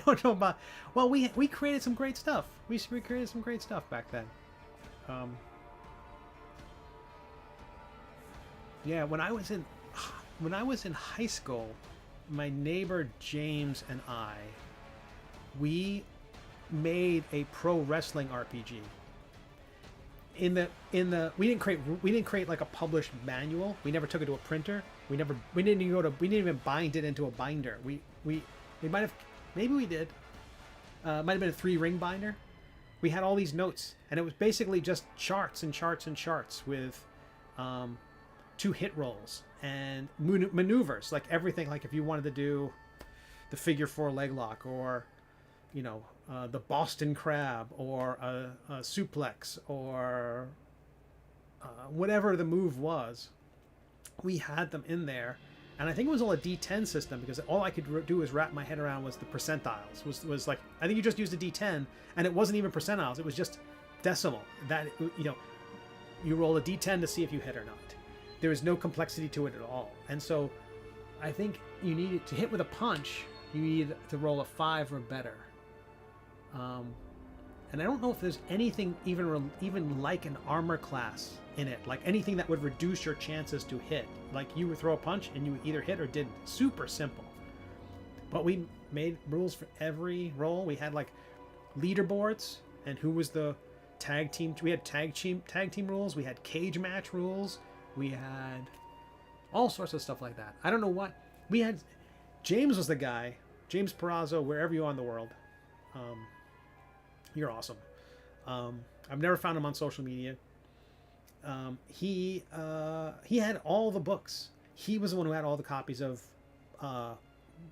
don't know about... Well, we created some great stuff. We created some great stuff back then. Yeah, when I was in high school, my neighbor James and we made a pro wrestling RPG. We didn't create like a published manual. We never took it to a printer. We didn't even bind it into a binder. We might have, maybe we did. Might have been a 3-ring binder. We had all these notes, and it was basically just charts and charts and charts with 2 hit rolls and maneuvers, like everything. Like if you wanted to do the figure 4 leg lock, or the Boston Crab, or a suplex, or whatever the move was, we had them in there. And I think it was all a D10 system, because all I could do was wrap my head around was the percentiles. Was like, I think you just used a D10, and it wasn't even percentiles. It was just decimal. That, you roll a D10 to see if you hit or not. There was no complexity to it at all. And so I think you needed to hit with a punch. You needed to roll a 5 or better. And I don't know if there's anything even like an armor class in it, like anything that would reduce your chances to hit. Like you would throw a punch and you would either hit or didn't. Super simple. But we made rules for every roll. We had like leaderboards and who was the tag team. We had tag team rules. We had cage match rules. We had all sorts of stuff like that. I don't know what we had. James was the guy. James Perazzo, wherever you are in the world. You're awesome. I've never found him on social media. He had all the books. He was the one who had all the copies of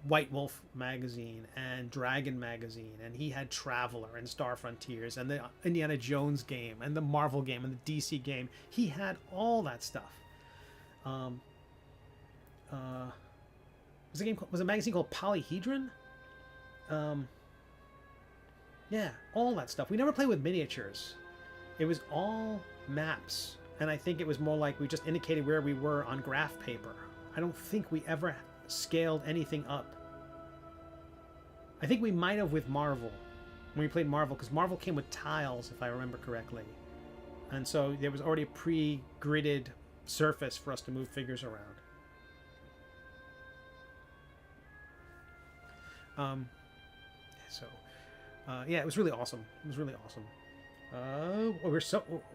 White Wolf magazine and Dragon magazine, and he had Traveler and Star Frontiers and the Indiana Jones game and the Marvel game and the DC game. He had all that stuff. Was a magazine called Polyhedron? Yeah, all that stuff. We never played with miniatures. It was all maps. And I think it was more like we just indicated where we were on graph paper. I don't think we ever scaled anything up. I think we might have with Marvel, when we played Marvel, because Marvel came with tiles, if I remember correctly. And so there was already a pre-gridded surface for us to move figures around. Yeah, it was really awesome. It was really awesome. Oh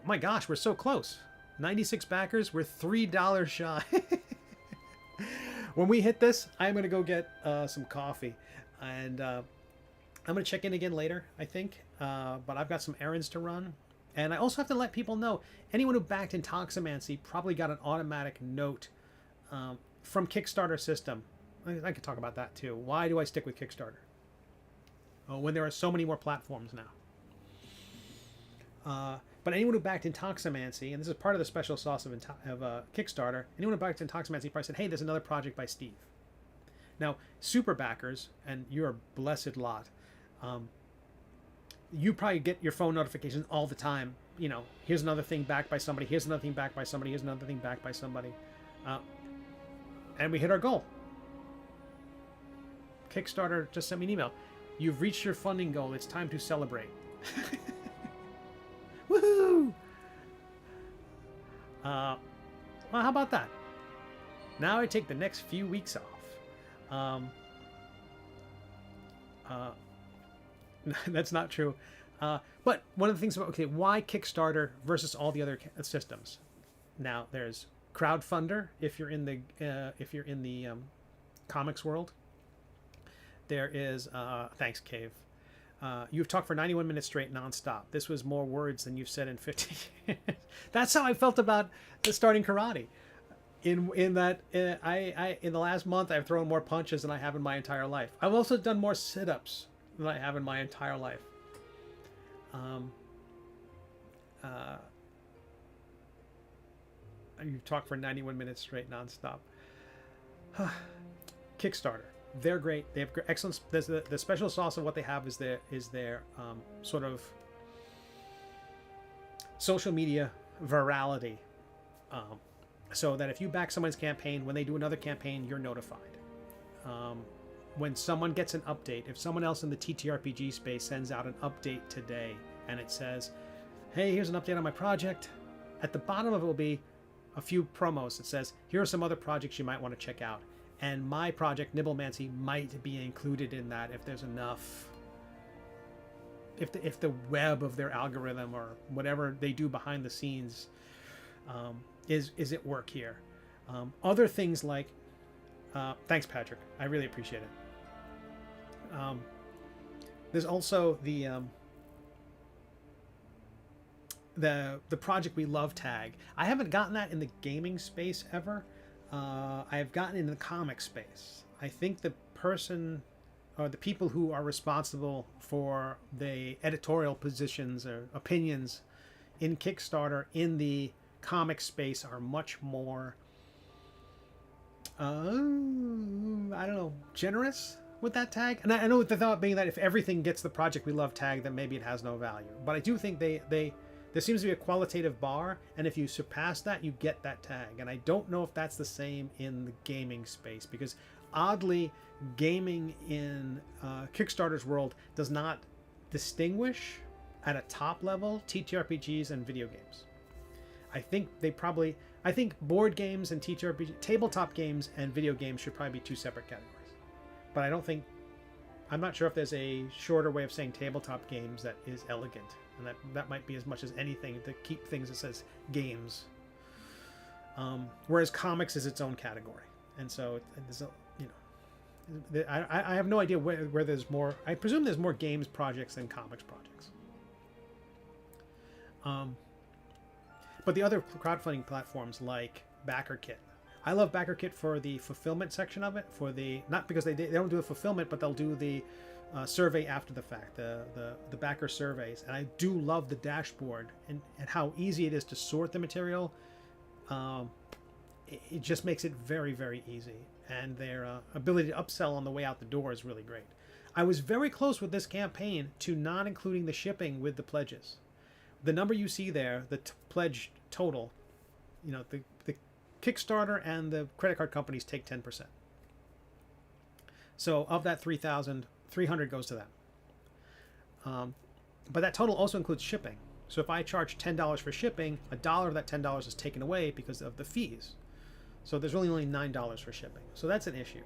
my gosh, we're so close. 96 backers. We're $3 shy. When we hit this, I'm going to go get some coffee. And I'm going to check in again later, I think. But I've got some errands to run. And I also have to let people know, anyone who backed Intoximancy probably got an automatic note from Kickstarter system. I could talk about that too. Why do I stick with Kickstarter? When there are so many more platforms now. But anyone who backed Intoximancy, and this is part of the special sauce of Kickstarter, anyone who backed Intoximancy probably said, hey, there's another project by Steve. Now, super backers, and you're a blessed lot, you probably get your phone notifications all the time. Here's another thing backed by somebody, here's another thing backed by somebody, here's another thing backed by somebody. And we hit our goal. Kickstarter just sent me an email. You've reached your funding goal. It's time to celebrate. Woohoo! Well, how about that? Now I take the next few weeks off. That's not true. But one of the things about, why Kickstarter versus all the other systems? Now there's Crowdfunder if you're in the comics world. There is thanks, Cave. You've talked for 91 minutes straight, nonstop. This was more words than you've said in 50 years. That's how I felt about starting karate. In that, I in the last month, I've thrown more punches than I have in my entire life. I've also done more sit-ups than I have in my entire life. You've talked for 91 minutes straight, nonstop. Kickstarter. They're great. They have excellent. The special sauce of what they have is their sort of social media virality, so that if you back someone's campaign, when they do another campaign, you're notified. When someone gets an update, if someone else in the TTRPG space sends out an update today and it says, "Hey, here's an update on my project," at the bottom of it will be a few promos that says, "Here are some other projects you might want to check out." And my project, Nibblemancy, might be included in that if there's enough, if the web of their algorithm or whatever they do behind the scenes is at work here. Other things like, thanks, Patrick. I really appreciate it. There's also the Project We Love tag. I haven't gotten that in the gaming space ever. I have gotten into the comic space. I think the person or the people who are responsible for the editorial positions or opinions in Kickstarter in the comic space are much more, I don't know, generous with that tag. And I know the thought being that if everything gets the Project We Love tag, then maybe it has no value. But I do think there seems to be a qualitative bar, and if you surpass that, you get that tag. And I don't know if that's the same in the gaming space, because oddly, gaming in Kickstarter's world does not distinguish at a top level TTRPGs and video games. I think board games and tabletop games and video games should probably be two separate categories. But I'm not sure if there's a shorter way of saying tabletop games that is elegant. And that might be as much as anything to keep things that says games. Whereas comics is its own category. And so there's I have no idea where there's more. I presume there's more games projects than comics projects. But the other crowdfunding platforms like BackerKit. I love BackerKit for the fulfillment section of it. Not because they don't do the fulfillment, but they'll do the survey after the fact, the backer surveys. And I do love the dashboard and how easy it is to sort the material. It just makes it very, very easy. And their ability to upsell on the way out the door is really great. I was very close with this campaign to not including the shipping with the pledges. The number you see there, the pledge total, the Kickstarter and the credit card companies take 10%. So of that 3,000, 300 goes to them. But that total also includes shipping. So if I charge $10 for shipping, $1 of that $10 is taken away because of the fees. So there's really only $9 for shipping. So that's an issue.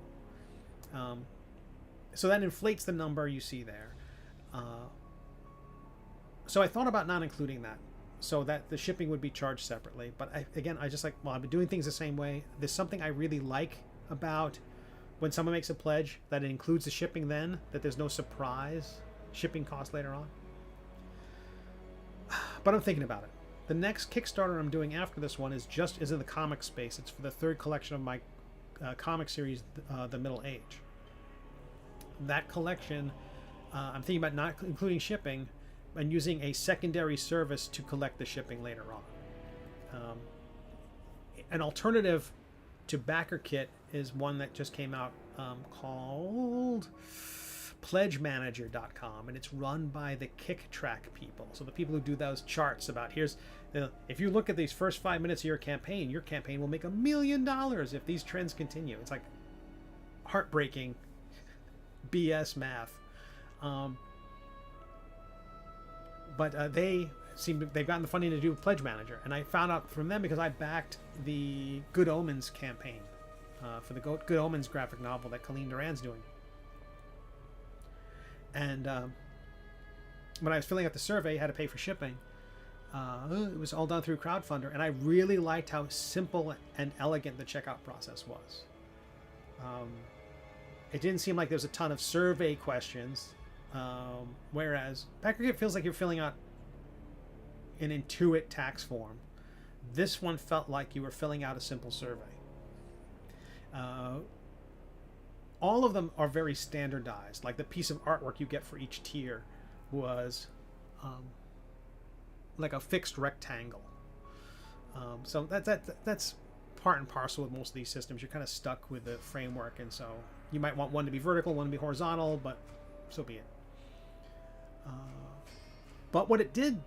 So that inflates the number you see there. So I thought about not including that, so that the shipping would be charged separately. But I've been doing things the same way. There's something I really like about when someone makes a pledge that it includes the shipping then, that there's no surprise shipping cost later on. But I'm thinking about it. The next Kickstarter I'm doing after this one is in the comic space. It's for the third collection of my comic series, The Middle Age. That collection, I'm thinking about not including shipping and using a secondary service to collect the shipping later on. An alternative to BackerKit is one that just came out called PledgeManager.com, and it's run by the KickTrack people. So the people who do those charts about if you look at these first 5 minutes of your campaign will make $1 million if these trends continue. It's like heartbreaking BS math. But they've gotten the funding to do Pledge Manager, and I found out from them because I backed the Good Omens campaign for the Good Omens graphic novel that Colleen Duran's doing. And when I was filling out the survey, I had to pay for shipping. It was all done through Crowdfunder, and I really liked how simple and elegant the checkout process was. It didn't seem like there was a ton of survey questions. Whereas Packer feels like you're filling out an Intuit tax form. This one felt like you were filling out a simple survey. All of them are very standardized. Like the piece of artwork you get for each tier was like a fixed rectangle. So that's part and parcel with most of these systems. You're kind of stuck with the framework, and so you might want one to be vertical, one to be horizontal, but so be it. But what it did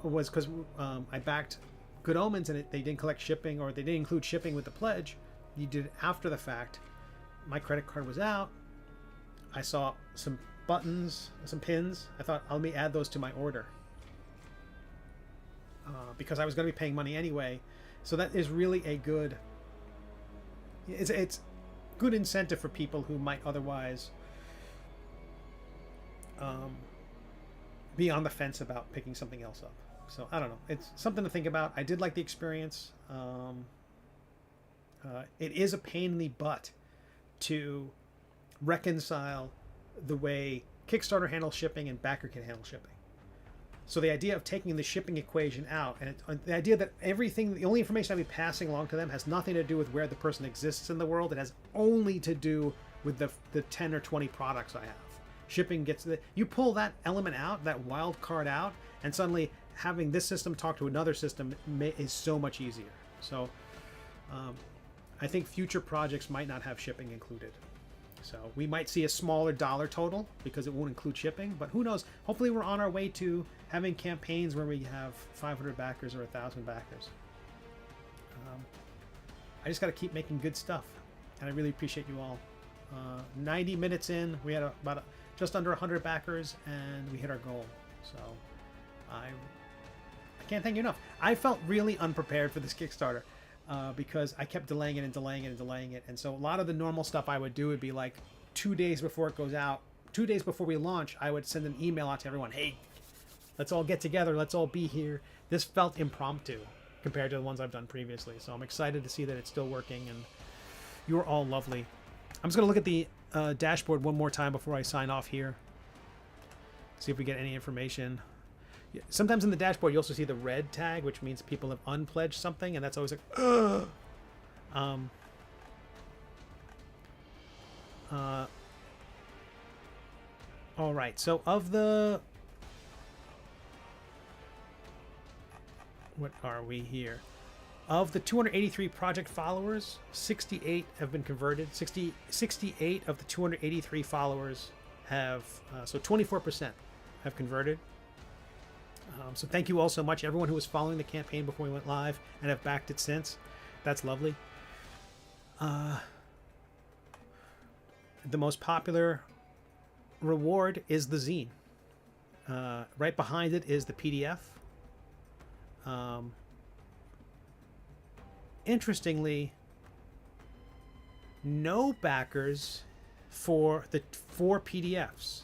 was, because I backed Good Omens and they didn't collect shipping, or they didn't include shipping with the pledge, you did it after the fact. My credit card was out. I saw some buttons, some pins. I thought, let me add those to my order. Because I was going to be paying money anyway. So that is really a good... It's good incentive for people who might otherwise be on the fence about picking something else up. So I don't know. It's something to think about. I did like the experience. It is a pain in the butt to reconcile the way Kickstarter handles shipping and Backer can handle shipping. So the idea of taking the shipping equation out, and the idea that the only information I'll be passing along to them has nothing to do with where the person exists in the world. It has only to do with the 10 or 20 products I have. Shipping gets you pull that element out, that wild card out, and suddenly having this system talk to another system is so much easier. So I think future projects might not have shipping included. So we might see a smaller dollar total because it won't include shipping, but who knows? Hopefully we're on our way to having campaigns where we have 500 backers or 1,000 backers. I just got to keep making good stuff, and I really appreciate you all. 90 minutes in, we had just under 100 backers, and we hit our goal. So I can't thank you enough. I felt really unprepared for this Kickstarter. Because I kept delaying it and delaying it and delaying it. And so a lot of the normal stuff I would do would be like 2 days before it goes out, 2 days before we launch, I would send an email out to everyone. Hey, let's all get together. Let's all be here. This felt impromptu compared to the ones I've done previously. So I'm excited to see that it's still working, and you're all lovely. I'm just going to look at the dashboard one more time before I sign off here. See if we get any information. Sometimes in the dashboard you also see the red tag, which means people have unpledged something, and that's always like, ugh. All right, so of the, what are we here? Of the 283 project followers, 68 have been converted. 68 of the 283 followers have, so 24% have converted. So thank you all so much, everyone who was following the campaign before we went live and have backed it since. That's lovely. The most popular reward is the zine. Right behind it is the PDF. Interestingly, no backers for the 4 PDFs.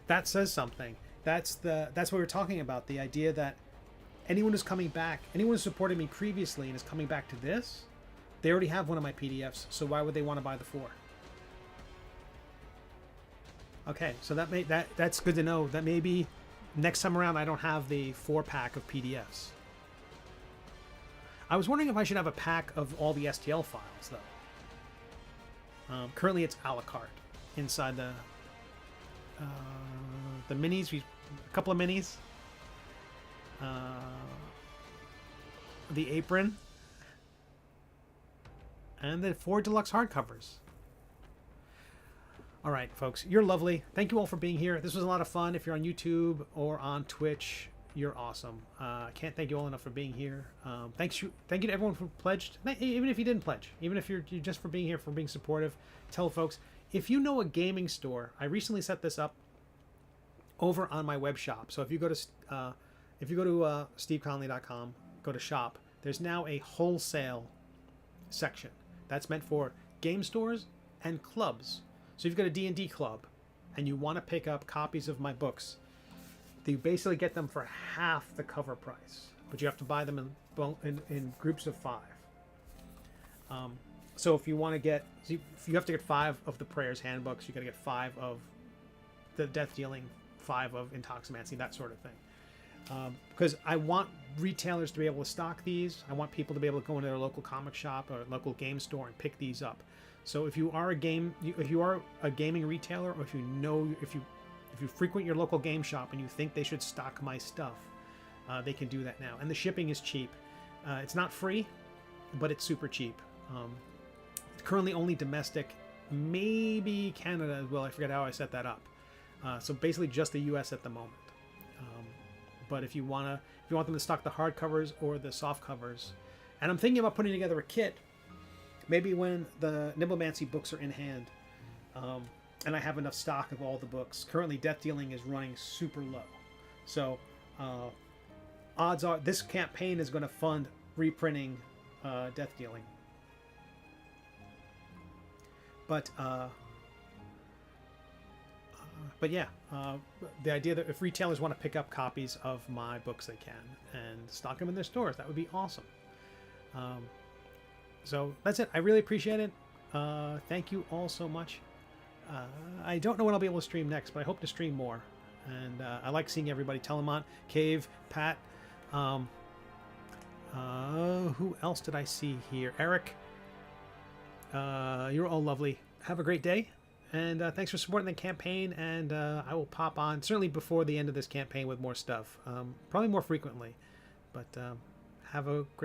That says something. That's what we were talking about. The idea that anyone who's coming back, anyone who supported me previously and is coming back to this, they already have one of my PDFs. So why would they want to buy the 4? Okay, so that's good to know. That maybe next time around I don't have the 4-pack of PDFs. I was wondering if I should have a pack of all the STL files though. Currently it's a la carte inside the minis. A couple of minis, the apron, and the 4 deluxe hardcovers. All right, folks, you're lovely. Thank you all for being here. This was a lot of fun. If you're on YouTube or on Twitch, you're awesome. I can't thank you all enough for being here. Thank you to everyone who pledged, even if you didn't pledge, even if you're just for being here, for being supportive. Tell folks, if you know a gaming store, I recently set this up over on my web shop. So if you go to steveconley.com, go to shop, there's now a wholesale section that's meant for game stores and clubs. So if you've got a D&D club and you want to pick up copies of my books, you basically get them for half the cover price, but you have to buy them in groups of 5. So if you want to get, if you have to get 5 of the Prayers handbooks, you got to get 5 of the death dealing 5 of Intoximancy, that sort of thing. Because I want retailers to be able to stock these. I want people to be able to go into their local comic shop or local game store and pick these up. So if you are a gaming retailer, or if you frequent your local game shop and you think they should stock my stuff, they can do that now. And the shipping is cheap. It's not free, but it's super cheap. It's currently only domestic, maybe Canada as well. I forget how I set that up. So basically just the US at the moment. But if you want them to stock the hardcovers or the soft covers, and I'm thinking about putting together a kit, maybe when the Nibblemancy books are in hand, and I have enough stock of all the books. Currently, Death Dealing is running super low, so odds are this campaign is going to fund reprinting Death Dealing. But yeah, the idea that if retailers want to pick up copies of my books, they can, and stock them in their stores. That would be awesome. So that's it. I really appreciate it. Thank you all so much. I don't know when I'll be able to stream next, but I hope to stream more. And I like seeing everybody. Telemont, Cave, Pat. Who else did I see here? Eric. You're all lovely. Have a great day. And thanks for supporting the campaign. And I will pop on, certainly before the end of this campaign, with more stuff. Probably more frequently. But have a great